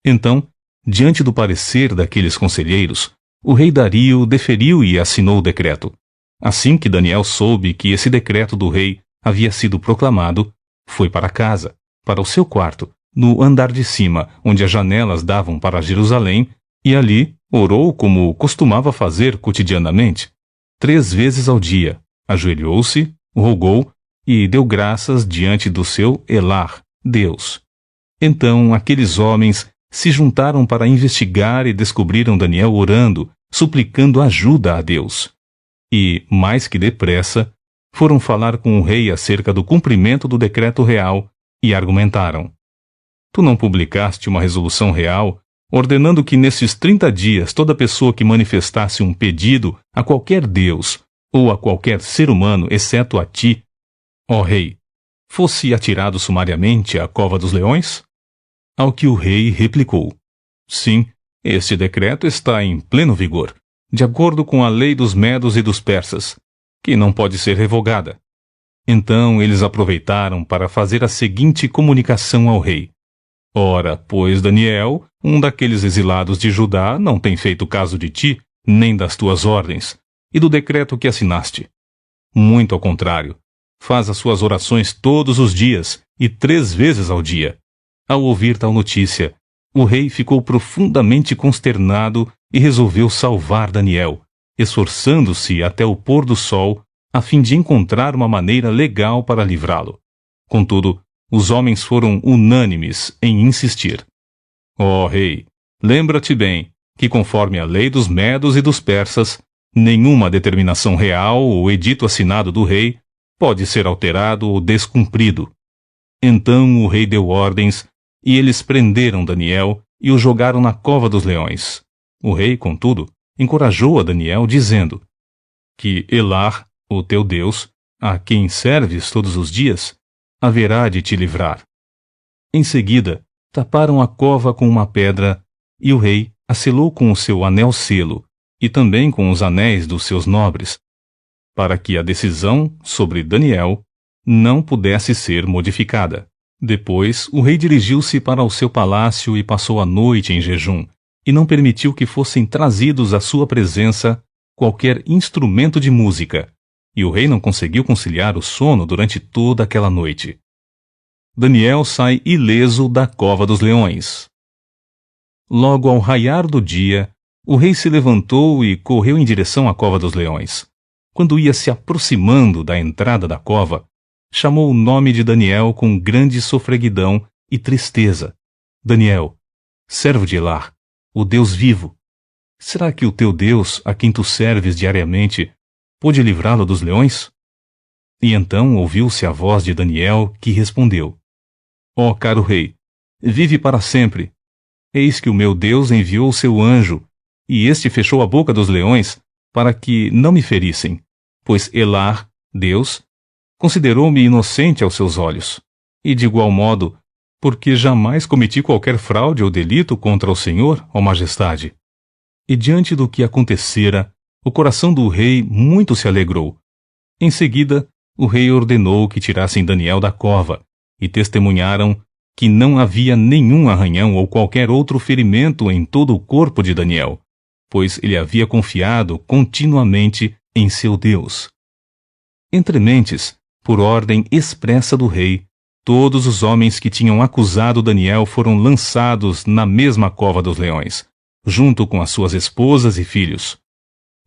Então, diante do parecer daqueles conselheiros, o rei Dario deferiu e assinou o decreto. Assim que Daniel soube que esse decreto do rei havia sido proclamado, foi para casa, para o seu quarto, no andar de cima, onde as janelas davam para Jerusalém, e ali orou como costumava fazer cotidianamente. 3 vezes ao dia, ajoelhou-se, rogou e deu graças diante do seu Elar, Deus. Então aqueles homens se juntaram para investigar e descobriram Daniel orando, suplicando ajuda a Deus. E, mais que depressa, foram falar com o rei acerca do cumprimento do decreto real e argumentaram: tu não publicaste uma resolução real ordenando que nesses 30 dias toda pessoa que manifestasse um pedido a qualquer deus ou a qualquer ser humano, exceto a ti, ó rei, fosse atirado sumariamente à cova dos leões? Ao que o rei replicou: sim, este decreto está em pleno vigor, de acordo com a lei dos medos e dos persas, que não pode ser revogada. Então eles aproveitaram para fazer a seguinte comunicação ao rei: ora, pois Daniel, um daqueles exilados de Judá, não tem feito caso de ti, nem das tuas ordens, e do decreto que assinaste. Muito ao contrário, faz as suas orações todos os dias e 3 vezes ao dia. Ao ouvir tal notícia, o rei ficou profundamente consternado e resolveu salvar Daniel, esforçando-se até o pôr do sol a fim de encontrar uma maneira legal para livrá-lo. Contudo, os homens foram unânimes em insistir: ó rei, lembra-te bem que, conforme a lei dos medos e dos persas, nenhuma determinação real ou edito assinado do rei pode ser alterado ou descumprido. Então o rei deu ordens e eles prenderam Daniel e o jogaram na cova dos leões. O rei, contudo, encorajou a Daniel, dizendo que Elar, o teu Deus, a quem serves todos os dias, haverá de te livrar. Em seguida, taparam a cova com uma pedra e o rei a selou com o seu anel-selo e também com os anéis dos seus nobres, para que a decisão sobre Daniel não pudesse ser modificada. Depois, o rei dirigiu-se para o seu palácio e passou a noite em jejum, e não permitiu que fossem trazidos à sua presença qualquer instrumento de música, e o rei não conseguiu conciliar o sono durante toda aquela noite. Daniel sai ileso da cova dos leões. Logo ao raiar do dia, o rei se levantou e correu em direção à cova dos leões. Quando ia se aproximando da entrada da cova, chamou o nome de Daniel com grande sofreguidão e tristeza: Daniel, servo de Elar, o Deus vivo, será que o teu Deus, a quem tu serves diariamente, pôde livrá-lo dos leões? E então ouviu-se a voz de Daniel, que respondeu: Ó caro rei, vive para sempre. Eis que o meu Deus enviou o seu anjo, e este fechou a boca dos leões, para que não me ferissem, pois Elar, Deus, considerou-me inocente aos seus olhos. E de igual modo, porque jamais cometi qualquer fraude ou delito contra o Senhor, ó majestade. E diante do que acontecera, o coração do rei muito se alegrou. Em seguida, o rei ordenou que tirassem Daniel da cova, e testemunharam que não havia nenhum arranhão ou qualquer outro ferimento em todo o corpo de Daniel, pois ele havia confiado continuamente em seu Deus. Entre mentes, por ordem expressa do rei, todos os homens que tinham acusado Daniel foram lançados na mesma cova dos leões, junto com as suas esposas e filhos.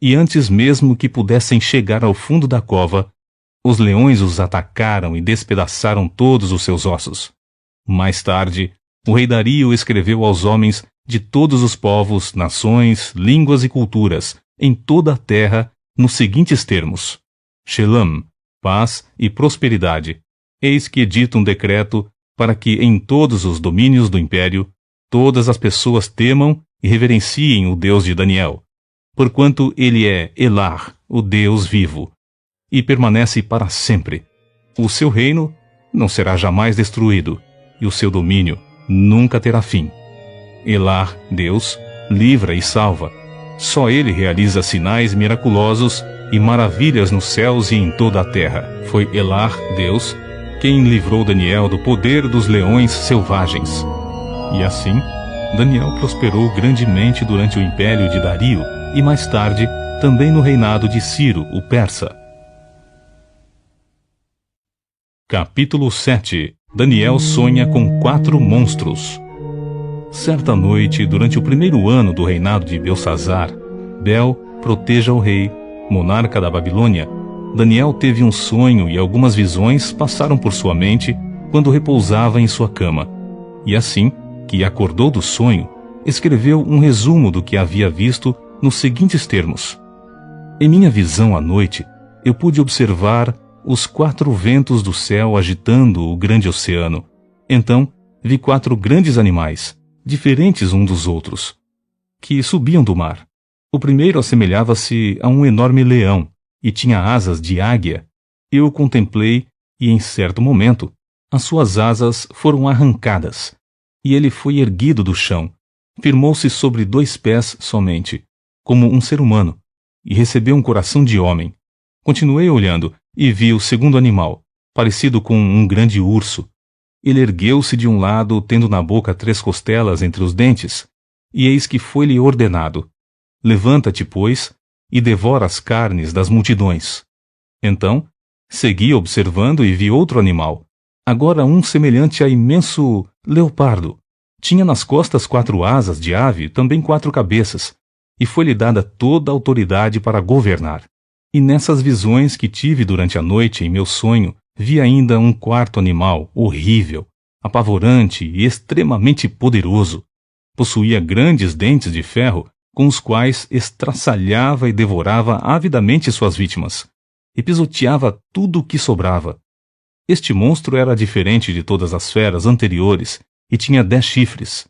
E antes mesmo que pudessem chegar ao fundo da cova, os leões os atacaram e despedaçaram todos os seus ossos. Mais tarde, o rei Dario escreveu aos homens de todos os povos, nações, línguas e culturas, em toda a terra, nos seguintes termos: Shalom, paz e prosperidade. Eis que edito um decreto para que em todos os domínios do império, todas as pessoas temam e reverenciem o Deus de Daniel, porquanto ele é Elar, o Deus vivo, e permanece para sempre. O seu reino não será jamais destruído, e o seu domínio nunca terá fim. Elar, Deus, livra e salva. Só ele realiza sinais miraculosos e maravilhas nos céus e em toda a terra. Foi Elar, Deus, quem livrou Daniel do poder dos leões selvagens. E assim, Daniel prosperou grandemente durante o império de Dario e mais tarde também no reinado de Ciro, o persa. Capítulo 7. Daniel sonha com 4 monstros. Certa noite, durante o primeiro ano do reinado de Belsazar, Bel proteja o rei, monarca da Babilônia, Daniel teve um sonho e algumas visões passaram por sua mente quando repousava em sua cama. E assim que acordou do sonho, escreveu um resumo do que havia visto nos seguintes termos: Em minha visão à noite, eu pude observar os 4 ventos do céu agitando o grande oceano. Então, vi 4 grandes animais, diferentes uns dos outros, que subiam do mar. O primeiro assemelhava-se a um enorme leão, e tinha asas de águia. Eu o contemplei, e em certo momento, as suas asas foram arrancadas, e ele foi erguido do chão, firmou-se sobre 2 pés somente, como um ser humano, e recebeu um coração de homem. Continuei olhando, e vi o segundo animal, parecido com um grande urso. Ele ergueu-se de um lado, tendo na boca 3 costelas entre os dentes, e eis que foi-lhe ordenado: Levanta-te, pois, e devora as carnes das multidões. Então, segui observando e vi outro animal, agora um semelhante a imenso leopardo. Tinha nas costas 4 asas de ave, também 4 cabeças, e foi-lhe dada toda a autoridade para governar. E nessas visões que tive durante a noite em meu sonho, vi ainda um 4º animal, horrível, apavorante e extremamente poderoso. Possuía grandes dentes de ferro, com os quais estraçalhava e devorava avidamente suas vítimas, e pisoteava tudo o que sobrava. Este monstro era diferente de todas as feras anteriores e tinha 10 chifres.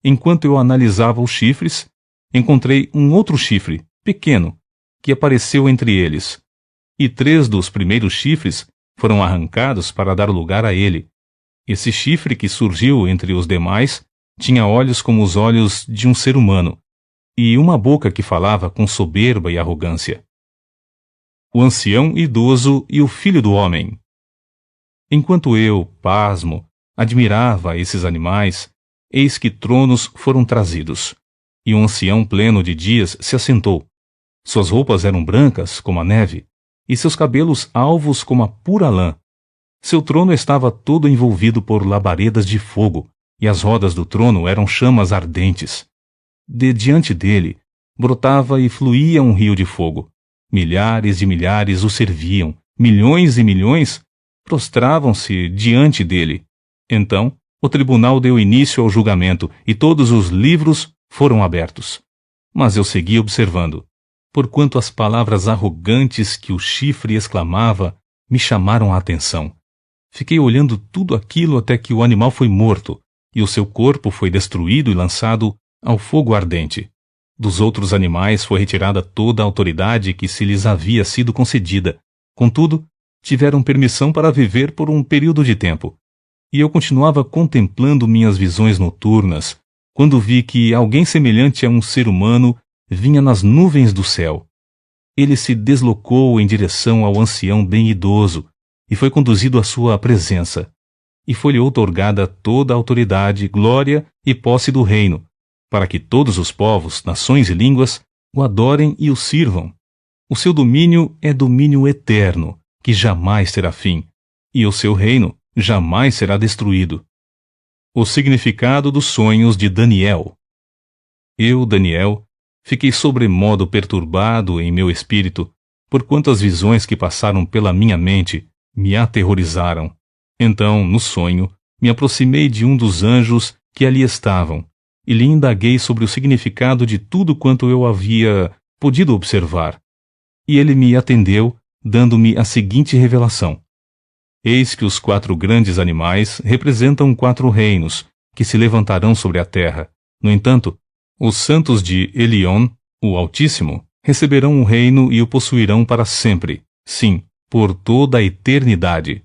Enquanto eu analisava os chifres, encontrei um outro chifre, pequeno, que apareceu entre eles, e 3 dos primeiros chifres foram arrancados para dar lugar a ele. Esse chifre que surgiu entre os demais tinha olhos como os olhos de um ser humano, e uma boca que falava com soberba e arrogância. O ancião idoso e o filho do homem. Enquanto eu, pasmo, admirava esses animais, eis que tronos foram trazidos, e um ancião pleno de dias se assentou. Suas roupas eram brancas como a neve, e seus cabelos alvos como a pura lã. Seu trono estava todo envolvido por labaredas de fogo, e as rodas do trono eram chamas ardentes. De diante dele, brotava e fluía um rio de fogo. Milhares e milhares o serviam, milhões e milhões prostravam-se diante dele. Então, o tribunal deu início ao julgamento, e todos os livros foram abertos. Mas eu segui observando, porquanto as palavras arrogantes que o chifre exclamava me chamaram a atenção. Fiquei olhando tudo aquilo até que o animal foi morto, e o seu corpo foi destruído e lançado ao fogo ardente. Dos outros animais foi retirada toda a autoridade que se lhes havia sido concedida. Contudo, tiveram permissão para viver por um período de tempo. E eu continuava contemplando minhas visões noturnas, quando vi que alguém semelhante a um ser humano vinha nas nuvens do céu. Ele se deslocou em direção ao ancião bem idoso e foi conduzido à sua presença. E foi-lhe outorgada toda a autoridade, glória e posse do reino, para que todos os povos, nações e línguas o adorem e o sirvam. O seu domínio é domínio eterno, que jamais terá fim, e o seu reino jamais será destruído. O significado dos sonhos de Daniel. Eu, Daniel, fiquei sobremodo perturbado em meu espírito, porquanto as visões que passaram pela minha mente me aterrorizaram. Então, no sonho, me aproximei de um dos anjos que ali estavam, e lhe indaguei sobre o significado de tudo quanto eu havia podido observar. E ele me atendeu, dando-me a seguinte revelação. Eis que os 4 grandes animais representam 4 reinos, que se levantarão sobre a terra. No entanto, os santos de Elion, o Altíssimo, receberão o reino e o possuirão para sempre, sim, por toda a eternidade.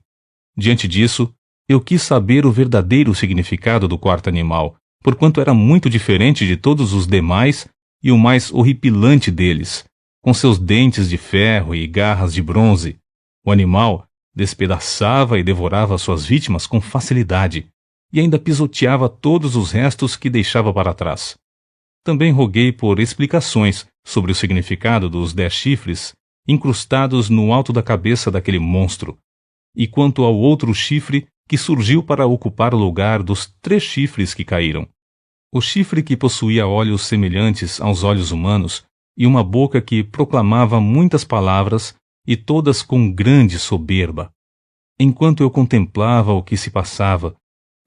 Diante disso, eu quis saber o verdadeiro significado do 4º animal, porquanto era muito diferente de todos os demais e o mais horripilante deles, com seus dentes de ferro e garras de bronze. O animal despedaçava e devorava suas vítimas com facilidade, e ainda pisoteava todos os restos que deixava para trás. Também roguei por explicações sobre o significado dos 10 chifres incrustados no alto da cabeça daquele monstro, e quanto ao outro chifre que surgiu para ocupar o lugar dos 3 chifres que caíram. O chifre que possuía olhos semelhantes aos olhos humanos e uma boca que proclamava muitas palavras e todas com grande soberba. Enquanto eu contemplava o que se passava,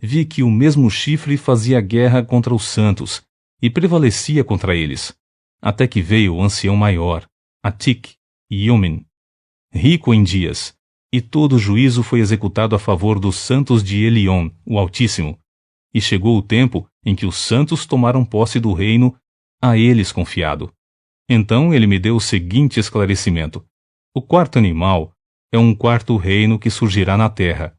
vi que o mesmo chifre fazia guerra contra os santos e prevalecia contra eles, até que veio o ancião maior, Atik Yomin, rico em dias, e todo o juízo foi executado a favor dos santos de Elion, o Altíssimo, e chegou o tempo em que os santos tomaram posse do reino a eles confiado. Então ele me deu o seguinte esclarecimento. O 4º animal é um 4º reino que surgirá na terra.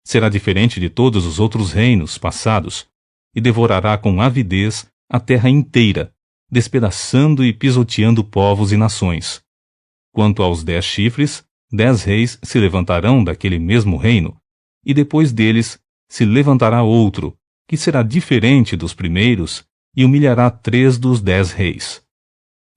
Será diferente de todos os outros reinos passados, e devorará com avidez a terra inteira, despedaçando e pisoteando povos e nações. Quanto aos 10 chifres, 10 reis se levantarão daquele mesmo reino, e depois deles se levantará outro, que será diferente dos primeiros, e humilhará 3 dos 10 reis.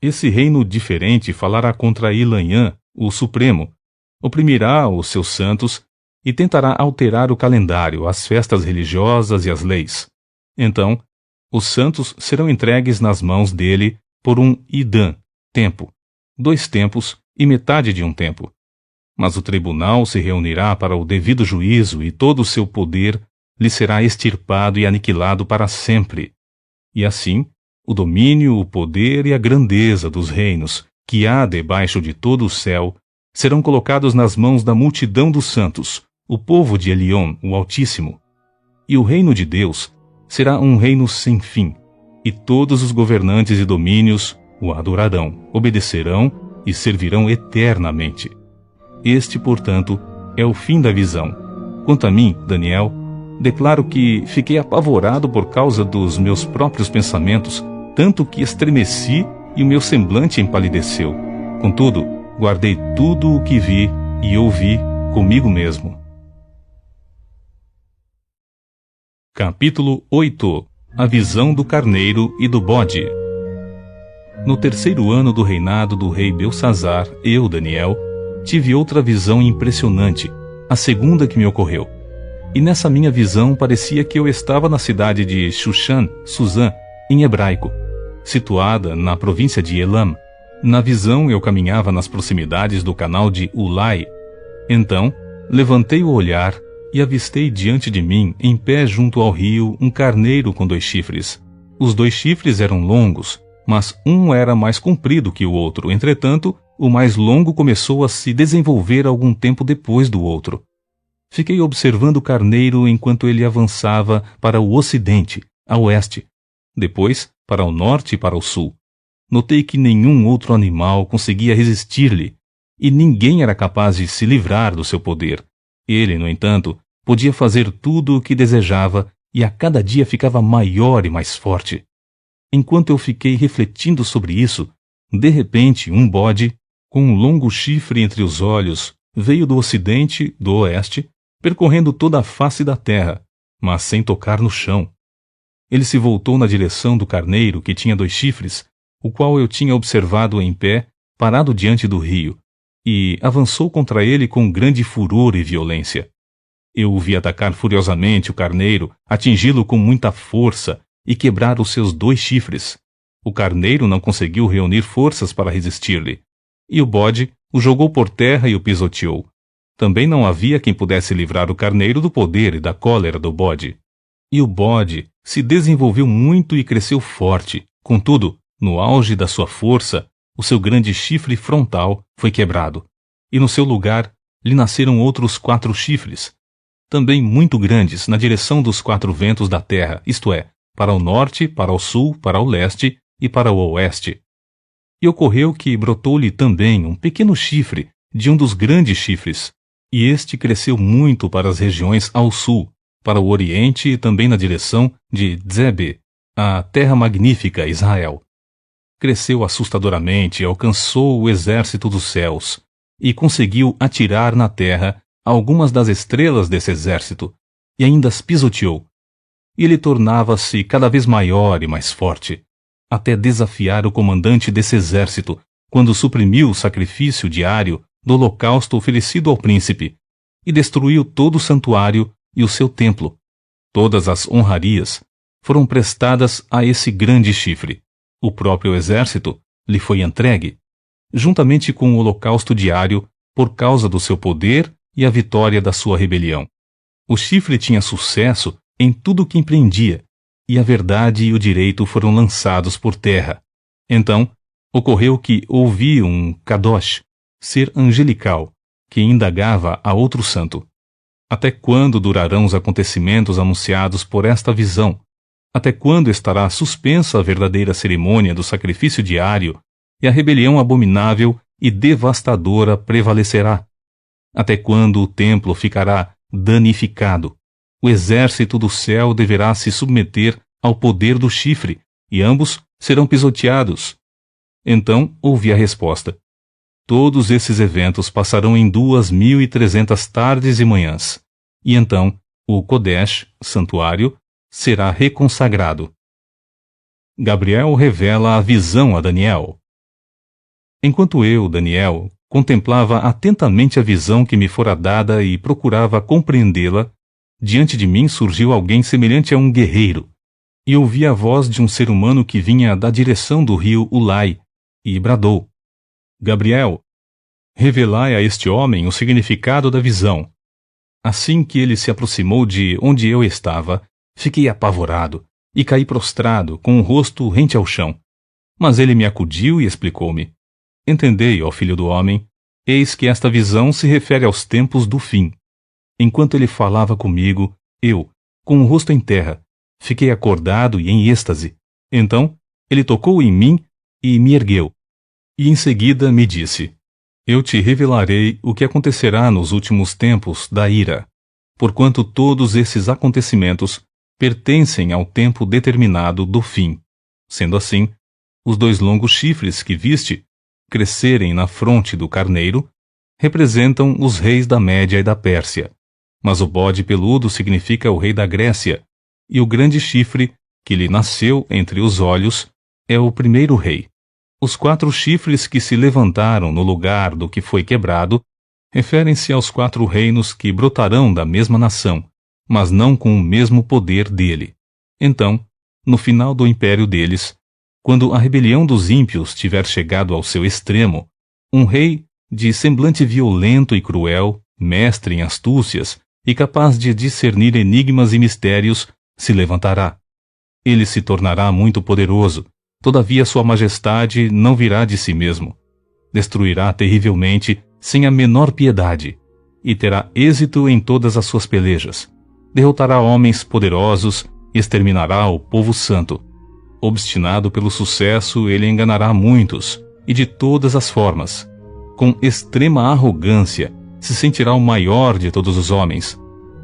Esse reino diferente falará contra Ilanhã, o Supremo, oprimirá os seus santos e tentará alterar o calendário, as festas religiosas e as leis. Então, os santos serão entregues nas mãos dele por um idã, tempo, 2 tempos e metade de um tempo. Mas o tribunal se reunirá para o devido juízo e todo o seu poder lhe será extirpado e aniquilado para sempre. E assim, o domínio, o poder e a grandeza dos reinos que há debaixo de todo o céu serão colocados nas mãos da multidão dos santos, o povo de Elion, o Altíssimo. E o reino de Deus será um reino sem fim, e todos os governantes e domínios o adorarão, obedecerão e servirão eternamente. Este, portanto, é o fim da visão. Quanto a mim, Daniel, declaro que fiquei apavorado por causa dos meus próprios pensamentos, tanto que estremeci e o meu semblante empalideceu. Contudo, guardei tudo o que vi e ouvi comigo mesmo. Capítulo 8. A visão do carneiro e do bode. No 3º ano do reinado do rei Belsazar, eu, Daniel, tive outra visão impressionante, a segunda que me ocorreu. E nessa minha visão parecia que eu estava na cidade de Shushan, Suzã, em hebraico, situada na província de Elam. Na visão eu caminhava nas proximidades do canal de Ulai. Então, levantei o olhar e avistei diante de mim, em pé junto ao rio, um carneiro com 2 chifres. Os 2 chifres eram longos, mas um era mais comprido que o outro. Entretanto, o mais longo começou a se desenvolver algum tempo depois do outro. fiquei observando o carneiro enquanto ele avançava para o ocidente, a oeste, depois para o norte e para o sul. Notei que nenhum outro animal conseguia resistir-lhe, e ninguém era capaz de se livrar do seu poder. Ele, no entanto, podia fazer tudo o que desejava e a cada dia ficava maior e mais forte. Enquanto eu fiquei refletindo sobre isso, de repente um bode, com um longo chifre entre os olhos, veio do ocidente, do oeste, percorrendo toda a face da terra, mas sem tocar no chão. Ele se voltou na direção do carneiro, que tinha 2 chifres, o qual eu tinha observado em pé, parado diante do rio, e avançou contra ele com grande furor e violência. Eu o vi atacar furiosamente o carneiro, atingi-lo com muita força e quebrar os seus 2 chifres. O carneiro não conseguiu reunir forças para resistir-lhe, e o bode o jogou por terra e o pisoteou. Também não havia quem pudesse livrar o carneiro do poder e da cólera do bode. E o bode se desenvolveu muito e cresceu forte. Contudo, no auge da sua força, o seu grande chifre frontal foi quebrado, e no seu lugar lhe nasceram outros 4 chifres, também muito grandes na direção dos 4 ventos da terra, isto é, para o norte, para o sul, para o leste e para o oeste. E ocorreu que brotou-lhe também um pequeno chifre de um dos grandes chifres, e este cresceu muito para as regiões ao sul, para o oriente e também na direção de Dzebe, a terra magnífica Israel. Cresceu assustadoramente e alcançou o exército dos céus, e conseguiu atirar na terra algumas das estrelas desse exército, e ainda as pisoteou. E ele tornava-se cada vez maior e mais forte, até desafiar o comandante desse exército, quando suprimiu o sacrifício diário do holocausto oferecido ao príncipe, e destruiu todo o santuário e o seu templo. Todas as honrarias foram prestadas a esse grande chifre. O próprio exército lhe foi entregue, juntamente com o holocausto diário, por causa do seu poder e a vitória da sua rebelião. O chifre tinha sucesso em tudo o que empreendia, e a verdade e o direito foram lançados por terra. Então, ocorreu que ouvi um Kadosh, ser angelical, que indagava a outro santo: até quando durarão os acontecimentos anunciados por esta visão? Até quando estará suspensa a verdadeira cerimônia do sacrifício diário e a rebelião abominável e devastadora prevalecerá? Até quando o templo ficará danificado? O exército do céu deverá se submeter ao poder do chifre, e ambos serão pisoteados. Então ouvi a resposta: todos esses eventos passarão em 2.300 tardes e manhãs, e então o Kodesh, santuário, será reconsagrado. Gabriel revela a visão a Daniel. Enquanto eu, Daniel, contemplava atentamente a visão que me fora dada e procurava compreendê-la, diante de mim surgiu alguém semelhante a um guerreiro, e ouvi a voz de um ser humano que vinha da direção do rio Ulai, e bradou: Gabriel, revelai a este homem o significado da visão. Assim que ele se aproximou de onde eu estava, fiquei apavorado e caí prostrado, com o rosto rente ao chão. Mas ele me acudiu e explicou-me: entendei, ó filho do homem, eis que esta visão se refere aos tempos do fim. Enquanto ele falava comigo, eu, com o rosto em terra, fiquei acordado e em êxtase. Então, ele tocou em mim e me ergueu. E em seguida me disse: eu te revelarei o que acontecerá nos últimos tempos da ira, porquanto todos esses acontecimentos pertencem ao tempo determinado do fim. Sendo assim, os 2 longos chifres que viste crescerem na fronte do carneiro representam os reis da Média e da Pérsia, mas o bode peludo significa o rei da Grécia, e o grande chifre, que lhe nasceu entre os olhos, é o primeiro rei. Os 4 chifres que se levantaram no lugar do que foi quebrado referem-se aos 4 reinos que brotarão da mesma nação, mas não com o mesmo poder dele. Então, no final do império deles, quando a rebelião dos ímpios tiver chegado ao seu extremo, um rei de semblante violento e cruel, mestre em astúcias e capaz de discernir enigmas e mistérios, se levantará. Ele se tornará muito poderoso, todavia sua majestade não virá de si mesmo. Destruirá terrivelmente, sem a menor piedade. e terá êxito em todas as suas pelejas. Derrotará homens poderosos e exterminará o povo santo. Obstinado pelo sucesso, ele enganará muitos, e de todas as formas. Com extrema arrogância, se sentirá o maior de todos os homens.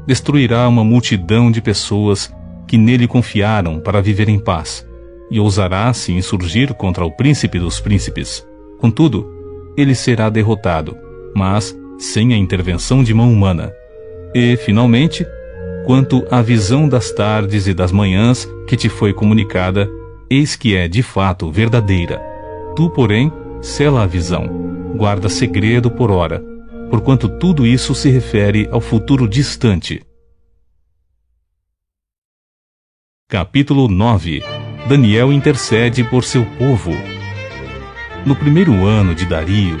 Destruirá uma multidão de pessoas que nele confiaram para viver em paz, e ousará se insurgir contra o príncipe dos príncipes. Contudo, ele será derrotado, mas sem a intervenção de mão humana. E, finalmente, quanto à visão das tardes e das manhãs que te foi comunicada, eis que é de fato verdadeira. Tu, porém, sela a visão, guarda segredo por ora, porquanto tudo isso se refere ao futuro distante. Capítulo 9. Daniel intercede por seu povo. No primeiro ano de Dario,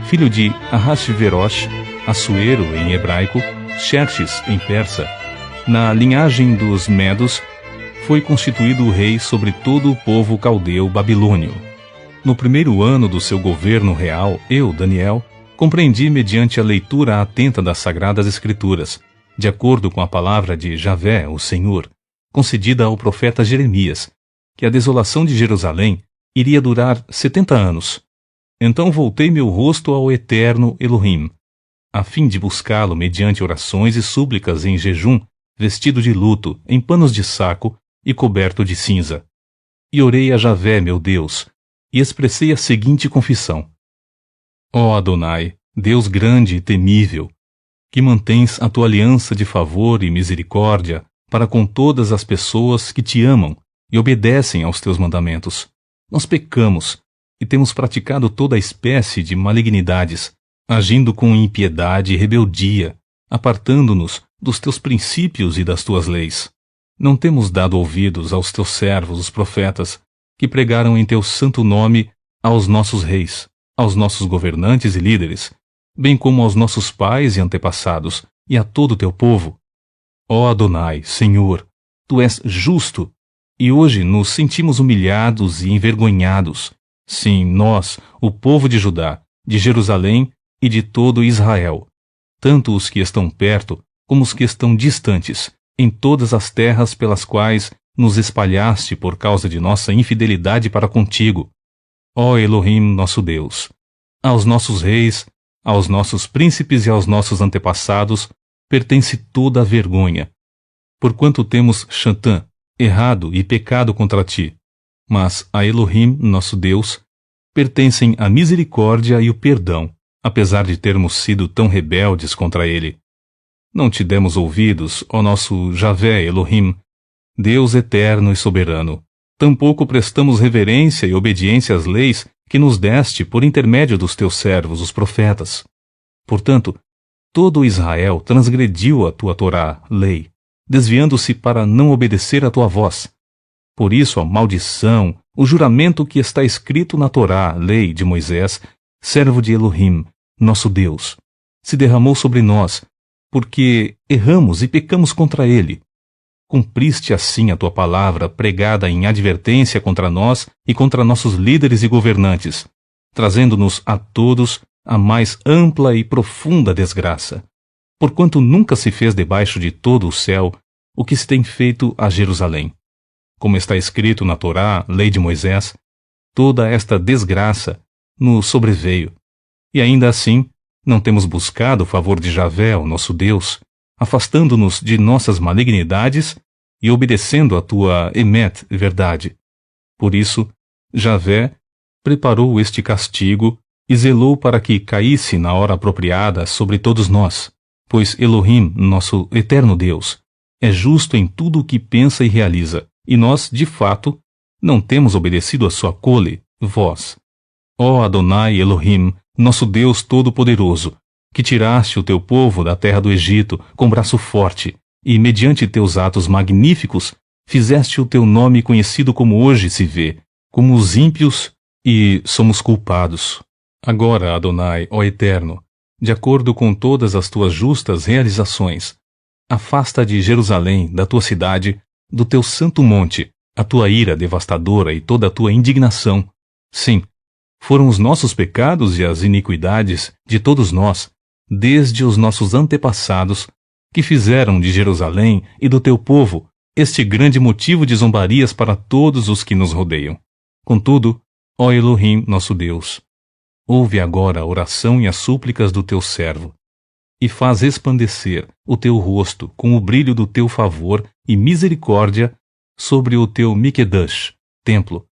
filho de Ahasverosh, Assuero em hebraico, Xerxes em persa, na linhagem dos Medos, foi constituído rei sobre todo o povo caldeu babilônio. No primeiro ano do seu governo real, eu, Daniel, compreendi mediante a leitura atenta das Sagradas Escrituras, de acordo com a palavra de Javé, o Senhor, concedida ao profeta Jeremias, que a desolação de Jerusalém iria durar 70 anos. Então voltei meu rosto ao eterno Elohim, a fim de buscá-lo mediante orações e súplicas em jejum, vestido de luto, em panos de saco e coberto de cinza. E orei a Javé, meu Deus, e expressei a seguinte confissão: Ó Adonai, Deus grande e temível, que mantens a tua aliança de favor e misericórdia para com todas as pessoas que te amam e obedecem aos teus mandamentos. Nós pecamos e temos praticado toda a espécie de malignidades, agindo com impiedade e rebeldia, apartando-nos dos teus princípios e das tuas leis. Não temos dado ouvidos aos teus servos, os profetas, que pregaram em teu santo nome aos nossos reis, aos nossos governantes e líderes, bem como aos nossos pais e antepassados, e a todo o teu povo. Ó Adonai, Senhor, tu és justo, e hoje nos sentimos humilhados e envergonhados. Sim, nós, o povo de Judá, de Jerusalém e de todo Israel, tanto os que estão perto como os que estão distantes, em todas as terras pelas quais nos espalhaste por causa de nossa infidelidade para contigo. Ó Elohim, nosso Deus, aos nossos reis, aos nossos príncipes e aos nossos antepassados pertence toda a vergonha, porquanto temos Xantã, errado e pecado contra ti. Mas a Elohim, nosso Deus, pertencem a misericórdia e o perdão, apesar de termos sido tão rebeldes contra ele. Não te demos ouvidos, ó nosso Javé Elohim, Deus eterno e soberano. Tampouco prestamos reverência e obediência às leis que nos deste por intermédio dos teus servos, os profetas. Portanto, todo Israel transgrediu a tua Torá, lei, desviando-se para não obedecer à tua voz. Por isso a maldição, o juramento que está escrito na Torá, lei de Moisés, servo de Elohim, nosso Deus, se derramou sobre nós, porque erramos e pecamos contra ele. Cumpriste assim a tua palavra pregada em advertência contra nós e contra nossos líderes e governantes, trazendo-nos a todos a mais ampla e profunda desgraça, porquanto nunca se fez debaixo de todo o céu o que se tem feito a Jerusalém. Como está escrito na Torá, lei de Moisés, toda esta desgraça nos sobreveio, e ainda assim não temos buscado o favor de Javé, o nosso Deus, afastando-nos de nossas malignidades e obedecendo a tua emet, verdade. Por isso, Javé preparou este castigo e zelou para que caísse na hora apropriada sobre todos nós, pois Elohim, nosso eterno Deus, é justo em tudo o que pensa e realiza, e nós, de fato, não temos obedecido a sua cole, voz. Ó Adonai Elohim, nosso Deus Todo-Poderoso, que tiraste o teu povo da terra do Egito com braço forte, e, mediante teus atos magníficos, fizeste o teu nome conhecido como hoje se vê, como os ímpios, e somos culpados. Agora, Adonai, ó Eterno, de acordo com todas as tuas justas realizações, afasta de Jerusalém, da tua cidade, do teu santo monte, a tua ira devastadora e toda a tua indignação. Sim, foram os nossos pecados e as iniquidades de todos nós desde os nossos antepassados, que fizeram de Jerusalém e do teu povo este grande motivo de zombarias para todos os que nos rodeiam. Contudo, ó Elohim, nosso Deus, ouve agora a oração e as súplicas do teu servo, e faz resplandecer o teu rosto com o brilho do teu favor e misericórdia sobre o teu Mikedash, templo,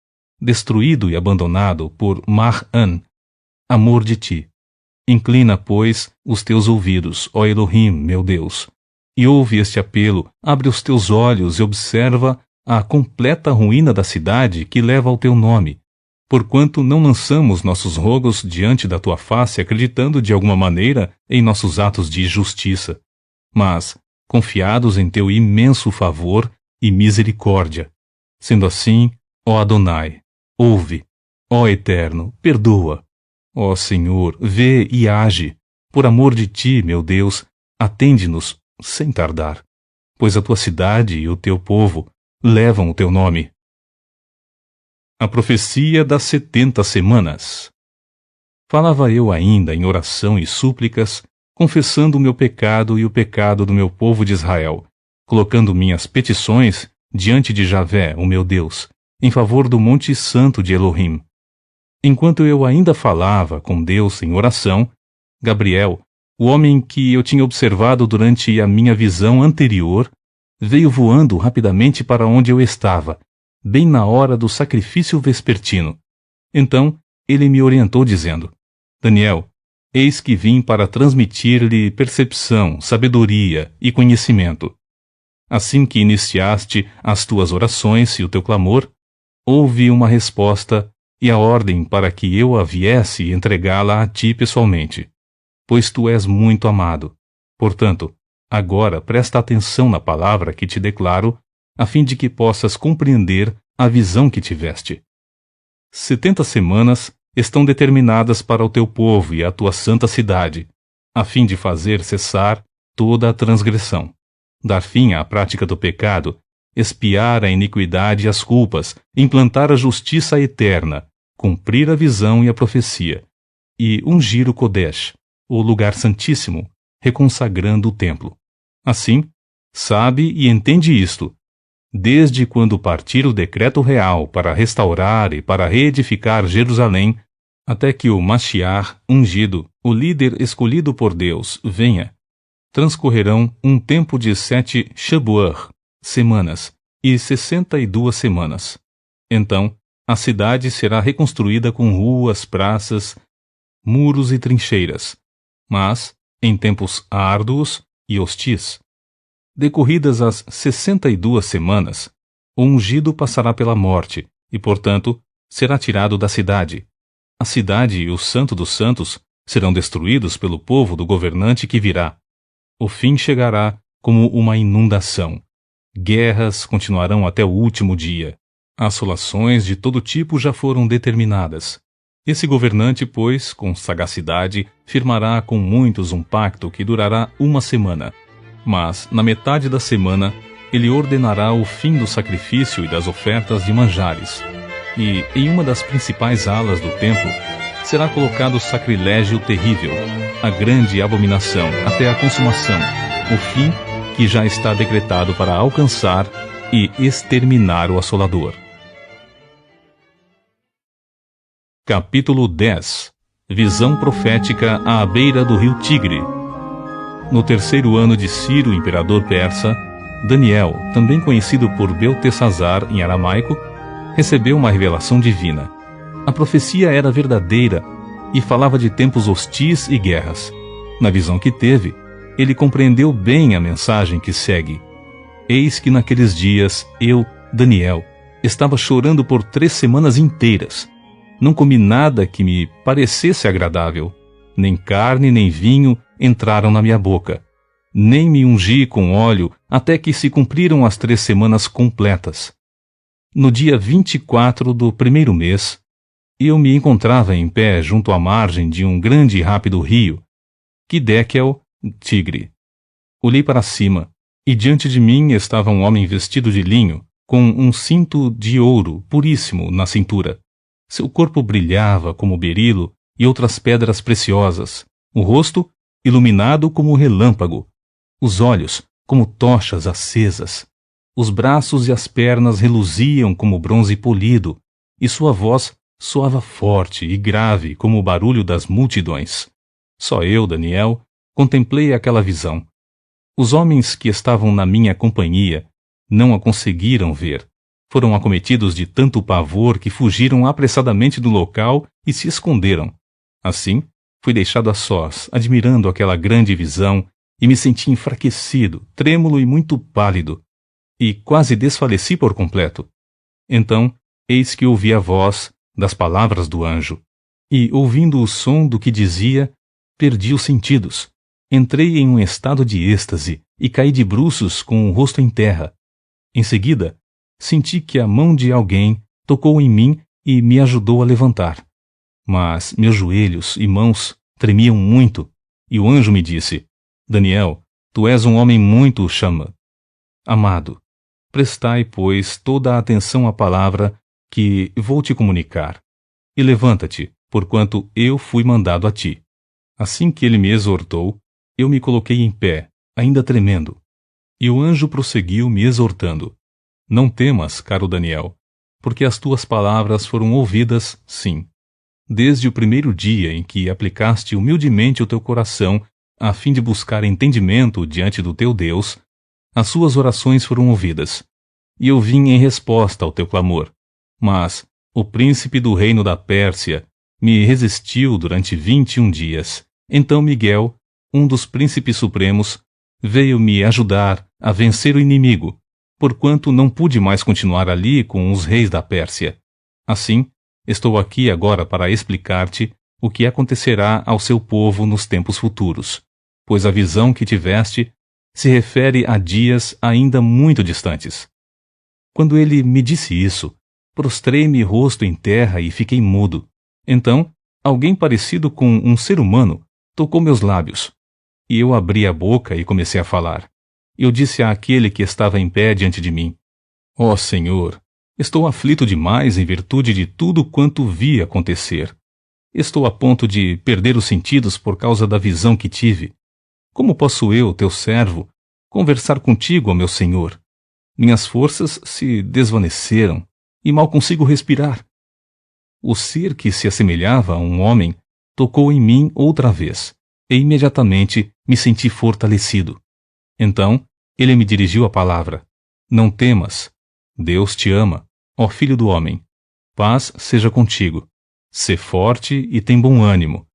destruído e abandonado por Mar-An, amor de ti. Inclina, pois, os teus ouvidos, ó Elohim, meu Deus, e ouve este apelo, abre os teus olhos e observa a completa ruína da cidade que leva ao teu nome, porquanto não lançamos nossos rogos diante da tua face acreditando de alguma maneira em nossos atos de justiça, mas confiados em teu imenso favor e misericórdia. Sendo assim, ó Adonai, ouve, ó Eterno, perdoa. Ó Senhor, vê e age. Por amor de ti, meu Deus, atende-nos sem tardar, pois a tua cidade e o teu povo levam o teu nome. A profecia das 70 semanas. Falava eu ainda em oração e súplicas, confessando o meu pecado e o pecado do meu povo de Israel, colocando minhas petições diante de Javé, o meu Deus, em favor do Monte Santo de Elohim. Enquanto eu ainda falava com Deus em oração, Gabriel, o homem que eu tinha observado durante a minha visão anterior, veio voando rapidamente para onde eu estava, bem na hora do sacrifício vespertino. Então ele me orientou dizendo: Daniel, eis que vim para transmitir-lhe percepção, sabedoria e conhecimento. Assim que iniciaste as tuas orações e o teu clamor, houve uma resposta e a ordem para que eu a viesse entregá-la a ti pessoalmente, pois tu és muito amado. Portanto, agora presta atenção na palavra que te declaro, a fim de que possas compreender a visão que tiveste. 70 semanas estão determinadas para o teu povo e a tua santa cidade, a fim de fazer cessar toda a transgressão, dar fim à prática do pecado, expiar a iniquidade e as culpas, implantar a justiça eterna, cumprir a visão e a profecia, e ungir o Kodesh, o lugar santíssimo, reconsagrando o templo. Assim, sabe e entende isto. Desde quando partir o decreto real para restaurar e para reedificar Jerusalém, até que o Mashiach ungido, o líder escolhido por Deus, venha, transcorrerão um tempo de 7 Shabuah, semanas, e 62 semanas. Então, a cidade será reconstruída com ruas, praças, muros e trincheiras, mas em tempos árduos e hostis. Decorridas as 62 semanas, o ungido passará pela morte e, portanto, será tirado da cidade. A cidade e o Santo dos Santos serão destruídos pelo povo do governante que virá. O fim chegará como uma inundação. Guerras continuarão até o último dia. Assolações de todo tipo já foram determinadas. Esse governante, pois, com sagacidade, firmará com muitos um pacto que durará 1 semana. Mas, na metade da semana, ele ordenará o fim do sacrifício e das ofertas de manjares. E, em uma das principais alas do templo, será colocado o sacrilégio terrível, a grande abominação, até a consumação, o fim que já está decretado para alcançar e exterminar o assolador. Capítulo 10. Visão profética à beira do rio Tigre. No 3º ano de Ciro, imperador persa, Daniel, também conhecido por Beltesazar em aramaico, recebeu uma revelação divina. A profecia era verdadeira e falava de tempos hostis e guerras. Na visão que teve, ele compreendeu bem a mensagem que segue. Eis que naqueles dias, eu, Daniel, estava chorando por 3 semanas inteiras. Não comi nada que me parecesse agradável. Nem carne nem vinho entraram na minha boca. Nem me ungi com óleo até que se cumpriram as 3 semanas completas. No dia 24 do 1º mês, eu me encontrava em pé junto à margem de um grande e rápido rio, Kidekel, Tigre. Olhei para cima, e diante de mim estava um homem vestido de linho, com um cinto de ouro puríssimo na cintura. Seu corpo brilhava como berilo e outras pedras preciosas. O rosto iluminado como relâmpago, os olhos como tochas acesas, os braços e as pernas reluziam como bronze polido, e sua voz soava forte e grave como o barulho das multidões. Só eu, Daniel, contemplei aquela visão. Os homens que estavam na minha companhia não a conseguiram ver. Foram acometidos de tanto pavor que fugiram apressadamente do local e se esconderam. Assim, fui deixado a sós, admirando aquela grande visão, e me senti enfraquecido, trêmulo e muito pálido, e quase desfaleci por completo. Então, eis que ouvi a voz das palavras do anjo, e, ouvindo o som do que dizia, perdi os sentidos. Entrei em um estado de êxtase e caí de bruços com o rosto em terra. Em seguida, senti que a mão de alguém tocou em mim e me ajudou a levantar. Mas meus joelhos e mãos tremiam muito, e o anjo me disse: Daniel, tu és um homem muito amado. Prestai, pois, toda a atenção à palavra que vou te comunicar, e levanta-te, porquanto eu fui mandado a ti. Assim que ele me exortou, eu me coloquei em pé, ainda tremendo. E o anjo prosseguiu me exortando: Não temas, caro Daniel, porque as tuas palavras foram ouvidas, sim. Desde o primeiro dia em que aplicaste humildemente o teu coração a fim de buscar entendimento diante do teu Deus, as suas orações foram ouvidas, e eu vim em resposta ao teu clamor. Mas o príncipe do reino da Pérsia me resistiu durante 21 dias. Então Miguel, um dos príncipes supremos, veio me ajudar a vencer o inimigo, porquanto não pude mais continuar ali com os reis da Pérsia. Assim, estou aqui agora para explicar-te o que acontecerá ao seu povo nos tempos futuros, pois a visão que tiveste se refere a dias ainda muito distantes. Quando ele me disse isso, prostrei-me rosto em terra e fiquei mudo. Então, alguém parecido com um ser humano tocou meus lábios, e eu abri a boca e comecei a falar. Eu disse àquele que estava em pé diante de mim: Ó Senhor, estou aflito demais em virtude de tudo quanto vi acontecer. Estou a ponto de perder os sentidos por causa da visão que tive. Como posso eu, teu servo, conversar contigo, ó meu Senhor? Minhas forças se desvaneceram e mal consigo respirar. O ser que se assemelhava a um homem tocou em mim outra vez, e imediatamente me senti fortalecido. Então, ele me dirigiu a palavra: Não temas, Deus te ama, ó filho do homem. Paz seja contigo. Sê forte e tem bom ânimo.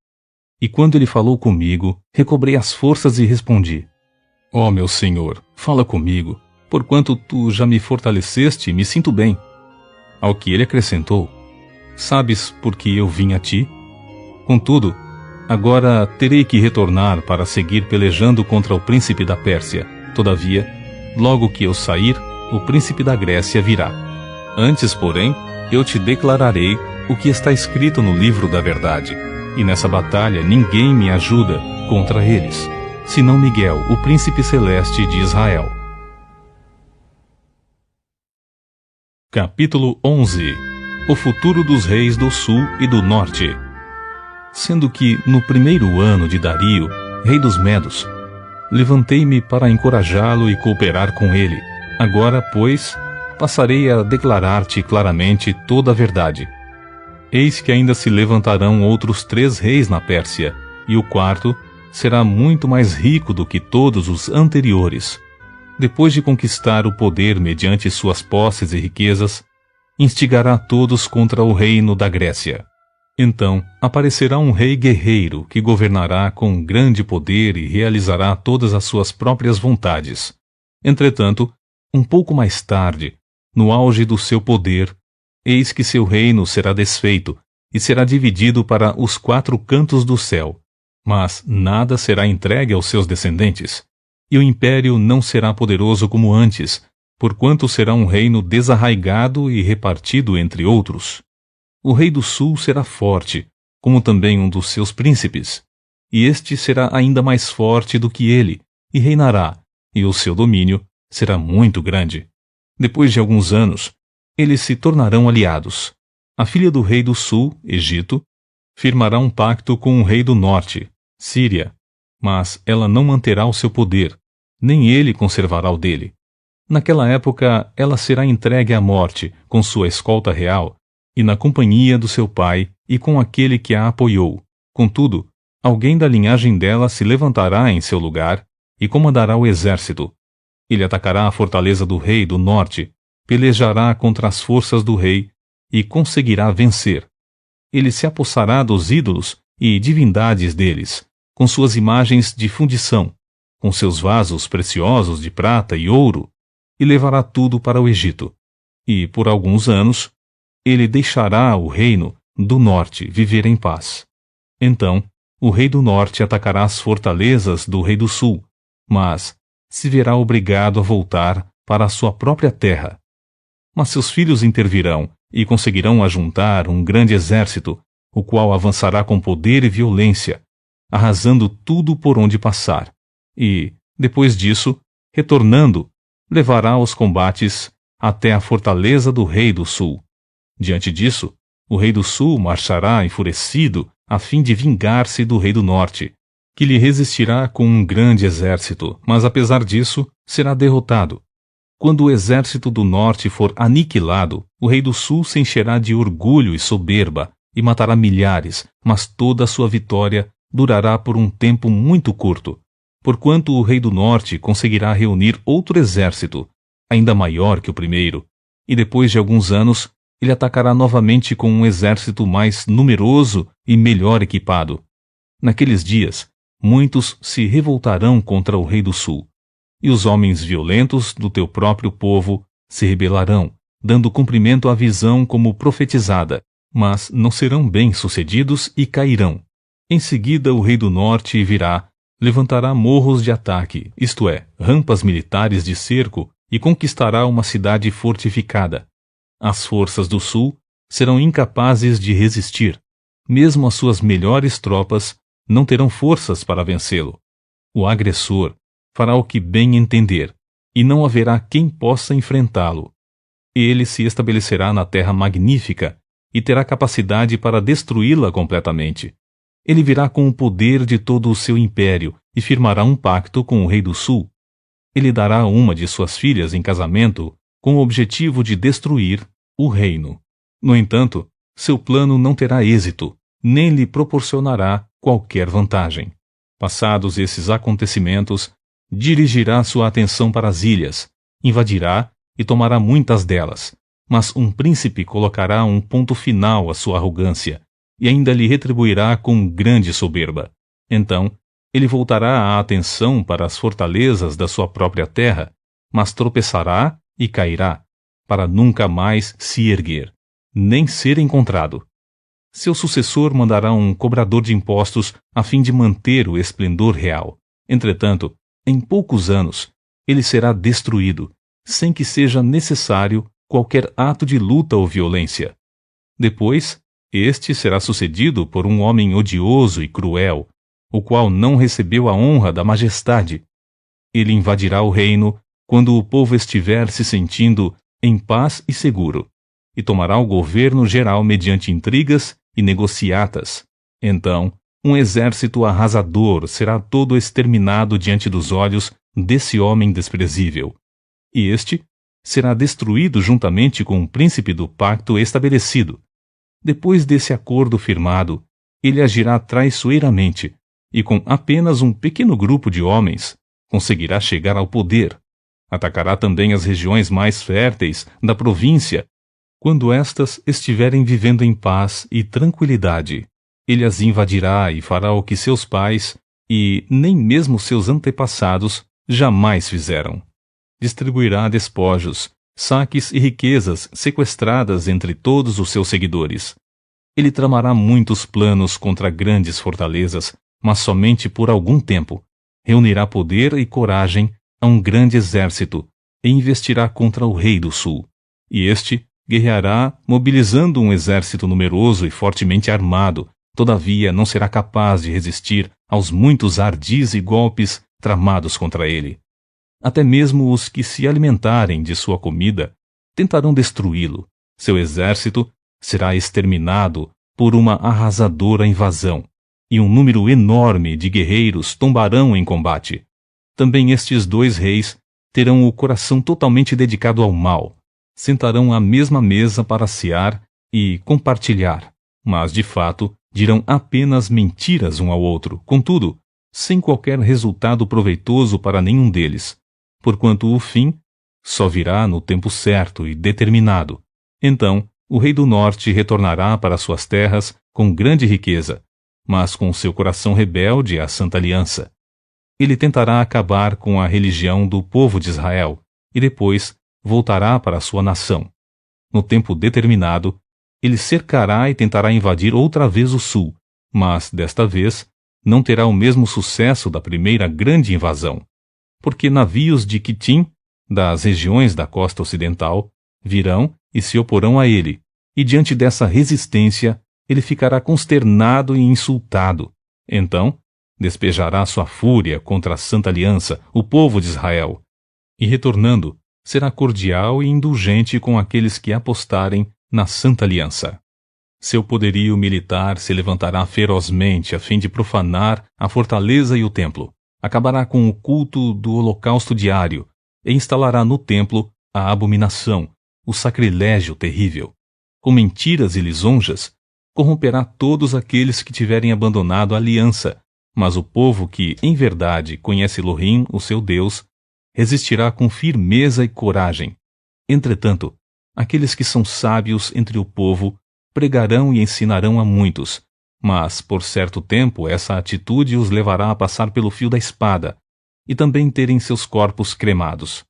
E quando ele falou comigo, recobrei as forças e respondi: Ó meu Senhor, fala comigo, porquanto tu já me fortaleceste e me sinto bem. Ao que ele acrescentou: Sabes por que eu vim a ti? Contudo, agora terei que retornar para seguir pelejando contra o príncipe da Pérsia. Todavia, logo que eu sair, o príncipe da Grécia virá. Antes, porém, eu te declararei o que está escrito no livro da verdade. E nessa batalha ninguém me ajuda contra eles, senão Miguel, o príncipe celeste de Israel. Capítulo 11. O futuro dos reis do sul e do norte. Sendo que, no primeiro ano de Dario, rei dos Medos, levantei-me para encorajá-lo e cooperar com ele. Agora, pois, passarei a declarar-te claramente toda a verdade. Eis que ainda se levantarão outros 3 reis na Pérsia, e o quarto será muito mais rico do que todos os anteriores. Depois de conquistar o poder mediante suas posses e riquezas, instigará todos contra o reino da Grécia. Então aparecerá um rei guerreiro que governará com grande poder e realizará todas as suas próprias vontades. Entretanto, um pouco mais tarde, no auge do seu poder, eis que seu reino será desfeito e será dividido para os 4 cantos do céu, mas nada será entregue aos seus descendentes, e o império não será poderoso como antes, porquanto será um reino desarraigado e repartido entre outros. O rei do sul será forte, como também um dos seus príncipes, e este será ainda mais forte do que ele, e reinará, e o seu domínio será muito grande. Depois de alguns anos, eles se tornarão aliados. A filha do rei do sul, Egito, firmará um pacto com o rei do norte, Síria, mas ela não manterá o seu poder, nem ele conservará o dele. Naquela época, ela será entregue à morte com sua escolta real e na companhia do seu pai e com aquele que a apoiou. Contudo, alguém da linhagem dela se levantará em seu lugar e comandará o exército. Ele atacará a fortaleza do rei do norte, pelejará contra as forças do rei e conseguirá vencer. Ele se apossará dos ídolos e divindades deles, com suas imagens de fundição, com seus vasos preciosos de prata e ouro, e levará tudo para o Egito. E, por alguns anos, ele deixará o reino do norte viver em paz. Então, o rei do norte atacará as fortalezas do rei do sul, mas se verá obrigado a voltar para a sua própria terra. Mas seus filhos intervirão e conseguirão ajuntar um grande exército, o qual avançará com poder e violência, arrasando tudo por onde passar. E, depois disso, retornando, levará os combates até a fortaleza do rei do sul. Diante disso, o rei do sul marchará enfurecido a fim de vingar-se do rei do norte, que lhe resistirá com um grande exército, mas apesar disso, será derrotado. Quando o exército do norte for aniquilado, o rei do sul se encherá de orgulho e soberba e matará milhares, mas toda a sua vitória durará por um tempo muito curto, porquanto o rei do norte conseguirá reunir outro exército, ainda maior que o primeiro, e depois de alguns anos ele atacará novamente com um exército mais numeroso e melhor equipado. Naqueles dias, muitos se revoltarão contra o rei do sul, e os homens violentos do teu próprio povo se rebelarão, dando cumprimento à visão como profetizada, mas não serão bem-sucedidos e cairão. Em seguida o rei do norte virá, levantará morros de ataque, isto é, rampas militares de cerco, e conquistará uma cidade fortificada. As forças do sul serão incapazes de resistir. Mesmo as suas melhores tropas não terão forças para vencê-lo. O agressor fará o que bem entender, e não haverá quem possa enfrentá-lo. Ele se estabelecerá na terra magnífica e terá capacidade para destruí-la completamente. Ele virá com o poder de todo o seu império e firmará um pacto com o rei do sul. Ele dará uma de suas filhas em casamento com o objetivo de destruir o reino. No entanto, seu plano não terá êxito, nem lhe proporcionará qualquer vantagem. Passados esses acontecimentos, dirigirá sua atenção para as ilhas, invadirá e tomará muitas delas, mas um príncipe colocará um ponto final à sua arrogância e ainda lhe retribuirá com grande soberba. Então, ele voltará a atenção para as fortalezas da sua própria terra, mas tropeçará e cairá, para nunca mais se erguer, nem ser encontrado. Seu sucessor mandará um cobrador de impostos a fim de manter o esplendor real. Entretanto, em poucos anos, ele será destruído, sem que seja necessário qualquer ato de luta ou violência. Depois, este será sucedido por um homem odioso e cruel, o qual não recebeu a honra da majestade. Ele invadirá o reino quando o povo estiver se sentindo em paz e seguro, e tomará o governo geral mediante intrigas e negociatas. Então, um exército arrasador será todo exterminado diante dos olhos desse homem desprezível. E este será destruído juntamente com o príncipe do pacto estabelecido. Depois desse acordo firmado, ele agirá traiçoeiramente e com apenas um pequeno grupo de homens conseguirá chegar ao poder. Atacará também as regiões mais férteis da província, quando estas estiverem vivendo em paz e tranquilidade. Ele as invadirá e fará o que seus pais e nem mesmo seus antepassados jamais fizeram. Distribuirá despojos, saques e riquezas sequestradas entre todos os seus seguidores. Ele tramará muitos planos contra grandes fortalezas, mas somente por algum tempo. Reunirá poder e coragem a um grande exército e investirá contra o rei do sul. E este guerreará mobilizando um exército numeroso e fortemente armado, todavia não será capaz de resistir aos muitos ardis e golpes tramados contra ele. Até mesmo os que se alimentarem de sua comida tentarão destruí-lo. Seu exército será exterminado por uma arrasadora invasão, e um número enorme de guerreiros tombarão em combate. Também estes dois reis terão o coração totalmente dedicado ao mal. Sentarão à mesma mesa para cear e compartilhar, mas de fato dirão apenas mentiras um ao outro, contudo, sem qualquer resultado proveitoso para nenhum deles, porquanto o fim só virá no tempo certo e determinado. Então, o rei do norte retornará para suas terras com grande riqueza, mas com seu coração rebelde à Santa Aliança. Ele tentará acabar com a religião do povo de Israel e depois voltará para sua nação. No tempo determinado, ele cercará e tentará invadir outra vez o sul, mas, desta vez, não terá o mesmo sucesso da primeira grande invasão, porque navios de Quitim, das regiões da costa ocidental, virão e se oporão a ele, e diante dessa resistência, ele ficará consternado e insultado. Então, despejará sua fúria contra a Santa Aliança, o povo de Israel, e retornando, será cordial e indulgente com aqueles que apostarem na Santa Aliança. Seu poderio militar se levantará ferozmente a fim de profanar a fortaleza e o templo. Acabará com o culto do holocausto diário e instalará no templo a abominação, o sacrilégio terrível. Com mentiras e lisonjas, corromperá todos aqueles que tiverem abandonado a aliança, mas o povo que, em verdade, conhece Elohim, o seu Deus, resistirá com firmeza e coragem. Entretanto, aqueles que são sábios entre o povo pregarão e ensinarão a muitos, mas por certo tempo essa atitude os levará a passar pelo fio da espada e também terem seus corpos cremados.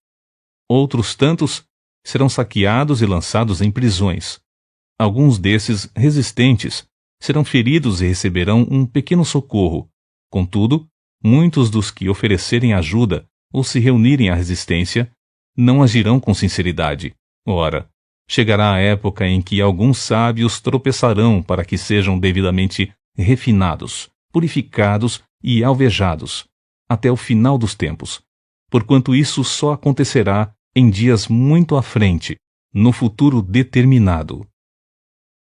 Outros tantos serão saqueados e lançados em prisões. Alguns desses resistentes serão feridos e receberão um pequeno socorro. Contudo, muitos dos que oferecerem ajuda ou se reunirem à resistência não agirão com sinceridade. Ora, chegará a época em que alguns sábios tropeçarão para que sejam devidamente refinados, purificados e alvejados, até o final dos tempos, porquanto isso só acontecerá em dias muito à frente, no futuro determinado.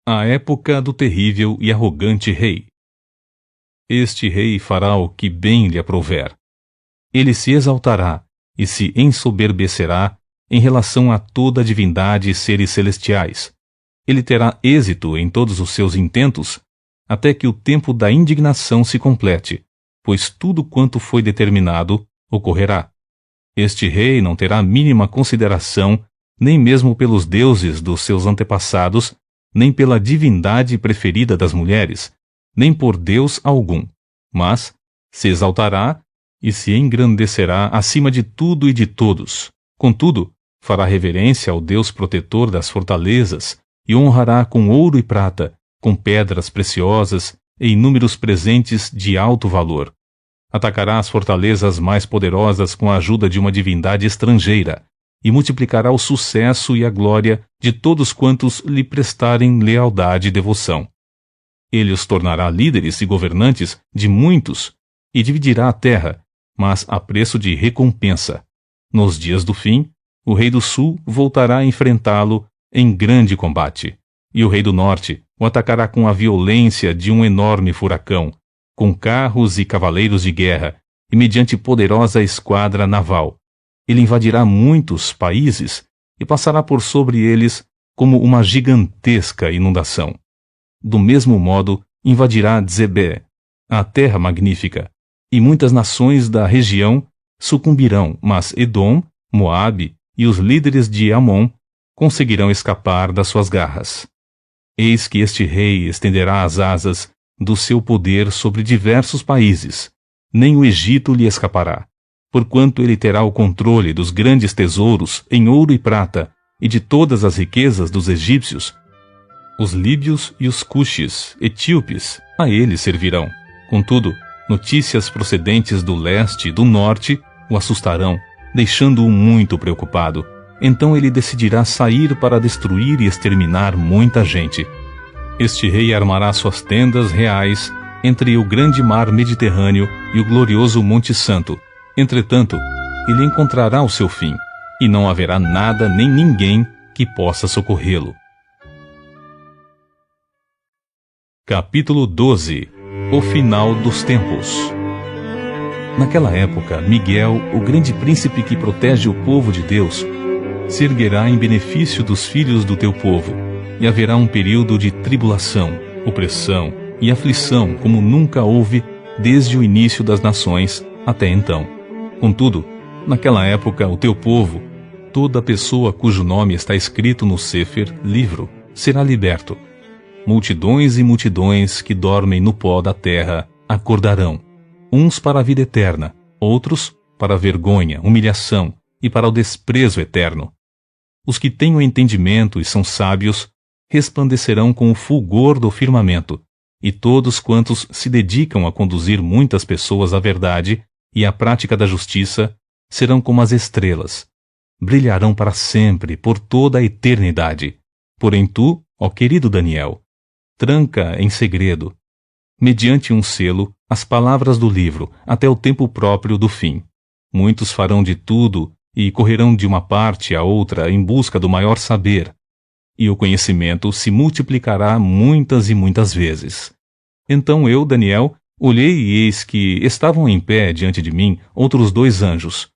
A época do terrível e arrogante rei. Este rei fará o que bem lhe aprouver. Ele se exaltará e se ensoberbecerá em relação a toda a divindade e seres celestiais. Ele terá êxito em todos os seus intentos, até que o tempo da indignação se complete, pois tudo quanto foi determinado ocorrerá. Este rei não terá mínima consideração, nem mesmo pelos deuses dos seus antepassados, nem pela divindade preferida das mulheres, nem por Deus algum, mas se exaltará e se engrandecerá acima de tudo e de todos. Contudo, fará reverência ao Deus protetor das fortalezas e honrará com ouro e prata, com pedras preciosas e inúmeros presentes de alto valor. Atacará as fortalezas mais poderosas com a ajuda de uma divindade estrangeira e multiplicará o sucesso e a glória de todos quantos lhe prestarem lealdade e devoção. Ele os tornará líderes e governantes de muitos e dividirá a terra, mas a preço de recompensa. Nos dias do fim, o rei do sul voltará a enfrentá-lo em grande combate, e o rei do norte o atacará com a violência de um enorme furacão, com carros e cavaleiros de guerra, e mediante poderosa esquadra naval. Ele invadirá muitos países e passará por sobre eles como uma gigantesca inundação. Do mesmo modo, invadirá Dzebé, a terra magnífica, e muitas nações da região sucumbirão, mas Edom, Moabe e os líderes de Amon conseguirão escapar das suas garras. Eis que este rei estenderá as asas do seu poder sobre diversos países. Nem o Egito lhe escapará, porquanto ele terá o controle dos grandes tesouros em ouro e prata e de todas as riquezas dos egípcios. Os líbios e os cuxes, etíopes, a ele servirão. Contudo, notícias procedentes do leste e do norte o assustarão, deixando-o muito preocupado. Então ele decidirá sair para destruir e exterminar muita gente. Este rei armará suas tendas reais entre o grande mar Mediterrâneo e o glorioso Monte Santo. Entretanto, ele encontrará o seu fim, e não haverá nada nem ninguém que possa socorrê-lo. Capítulo 12. O final dos tempos. Naquela época, Miguel, o grande príncipe que protege o povo de Deus, se erguerá em benefício dos filhos do teu povo, e haverá um período de tribulação, opressão e aflição como nunca houve desde o início das nações até então. Contudo, naquela época o teu povo, toda pessoa cujo nome está escrito no Sefer, livro, será liberto. Multidões e multidões que dormem no pó da terra acordarão, uns para a vida eterna, outros para a vergonha, humilhação e para o desprezo eterno. Os que têm o entendimento e são sábios resplandecerão com o fulgor do firmamento, e todos quantos se dedicam a conduzir muitas pessoas à verdade e à prática da justiça serão como as estrelas, brilharão para sempre, por toda a eternidade. Porém tu, ó querido Daniel, tranca em segredo, mediante um selo, as palavras do livro, até o tempo próprio do fim. Muitos farão de tudo e correrão de uma parte a outra em busca do maior saber, e o conhecimento se multiplicará muitas e muitas vezes. Então eu, Daniel, olhei e eis que estavam em pé diante de mim outros 2 anjos,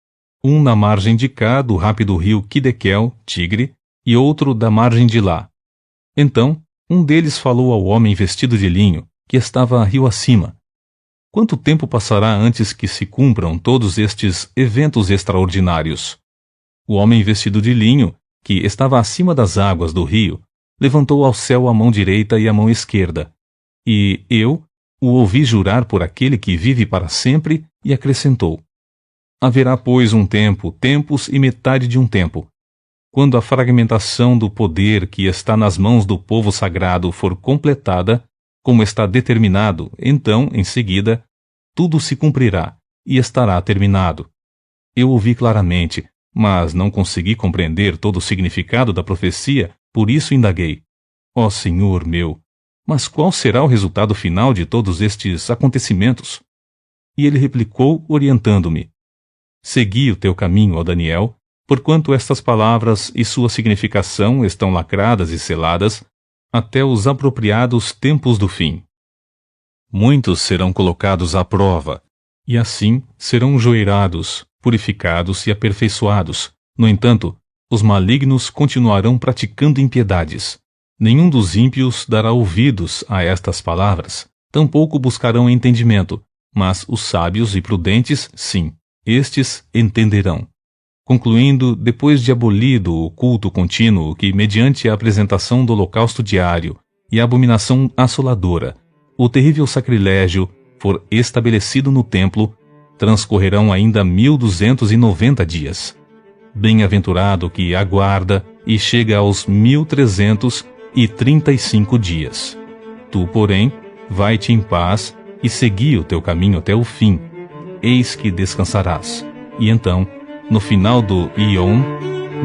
um na margem de cá do rápido rio Quidequel, Tigre, e outro da margem de lá. Então, um deles falou ao homem vestido de linho, que estava rio acima: quanto tempo passará antes que se cumpram todos estes eventos extraordinários? O homem vestido de linho, que estava acima das águas do rio, levantou ao céu a mão direita e a mão esquerda, e eu o ouvi jurar por aquele que vive para sempre, e acrescentou: haverá, pois, um tempo, tempos e metade de um tempo, quando a fragmentação do poder que está nas mãos do povo sagrado for completada, como está determinado, então, em seguida, tudo se cumprirá e estará terminado. Eu ouvi claramente, mas não consegui compreender todo o significado da profecia, por isso indaguei: ó Senhor meu, mas qual será o resultado final de todos estes acontecimentos? E ele replicou, orientando-me: segui o teu caminho, ó Daniel, porquanto estas palavras e sua significação estão lacradas e seladas até os apropriados tempos do fim. Muitos serão colocados à prova, e assim serão joeirados, purificados e aperfeiçoados. No entanto, os malignos continuarão praticando impiedades. Nenhum dos ímpios dará ouvidos a estas palavras, tampouco buscarão entendimento, mas os sábios e prudentes, sim, estes entenderão. Concluindo, depois de abolido o culto contínuo que, mediante a apresentação do holocausto diário e a abominação assoladora, o terrível sacrilégio for estabelecido no templo, transcorrerão ainda 1290 dias. Bem-aventurado que aguarda e chega aos 1335 dias. Tu, porém, vai-te em paz e segui o teu caminho até o fim. Eis que descansarás. E então, no final do Ion,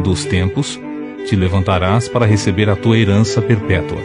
dos tempos, te levantarás para receber a tua herança perpétua.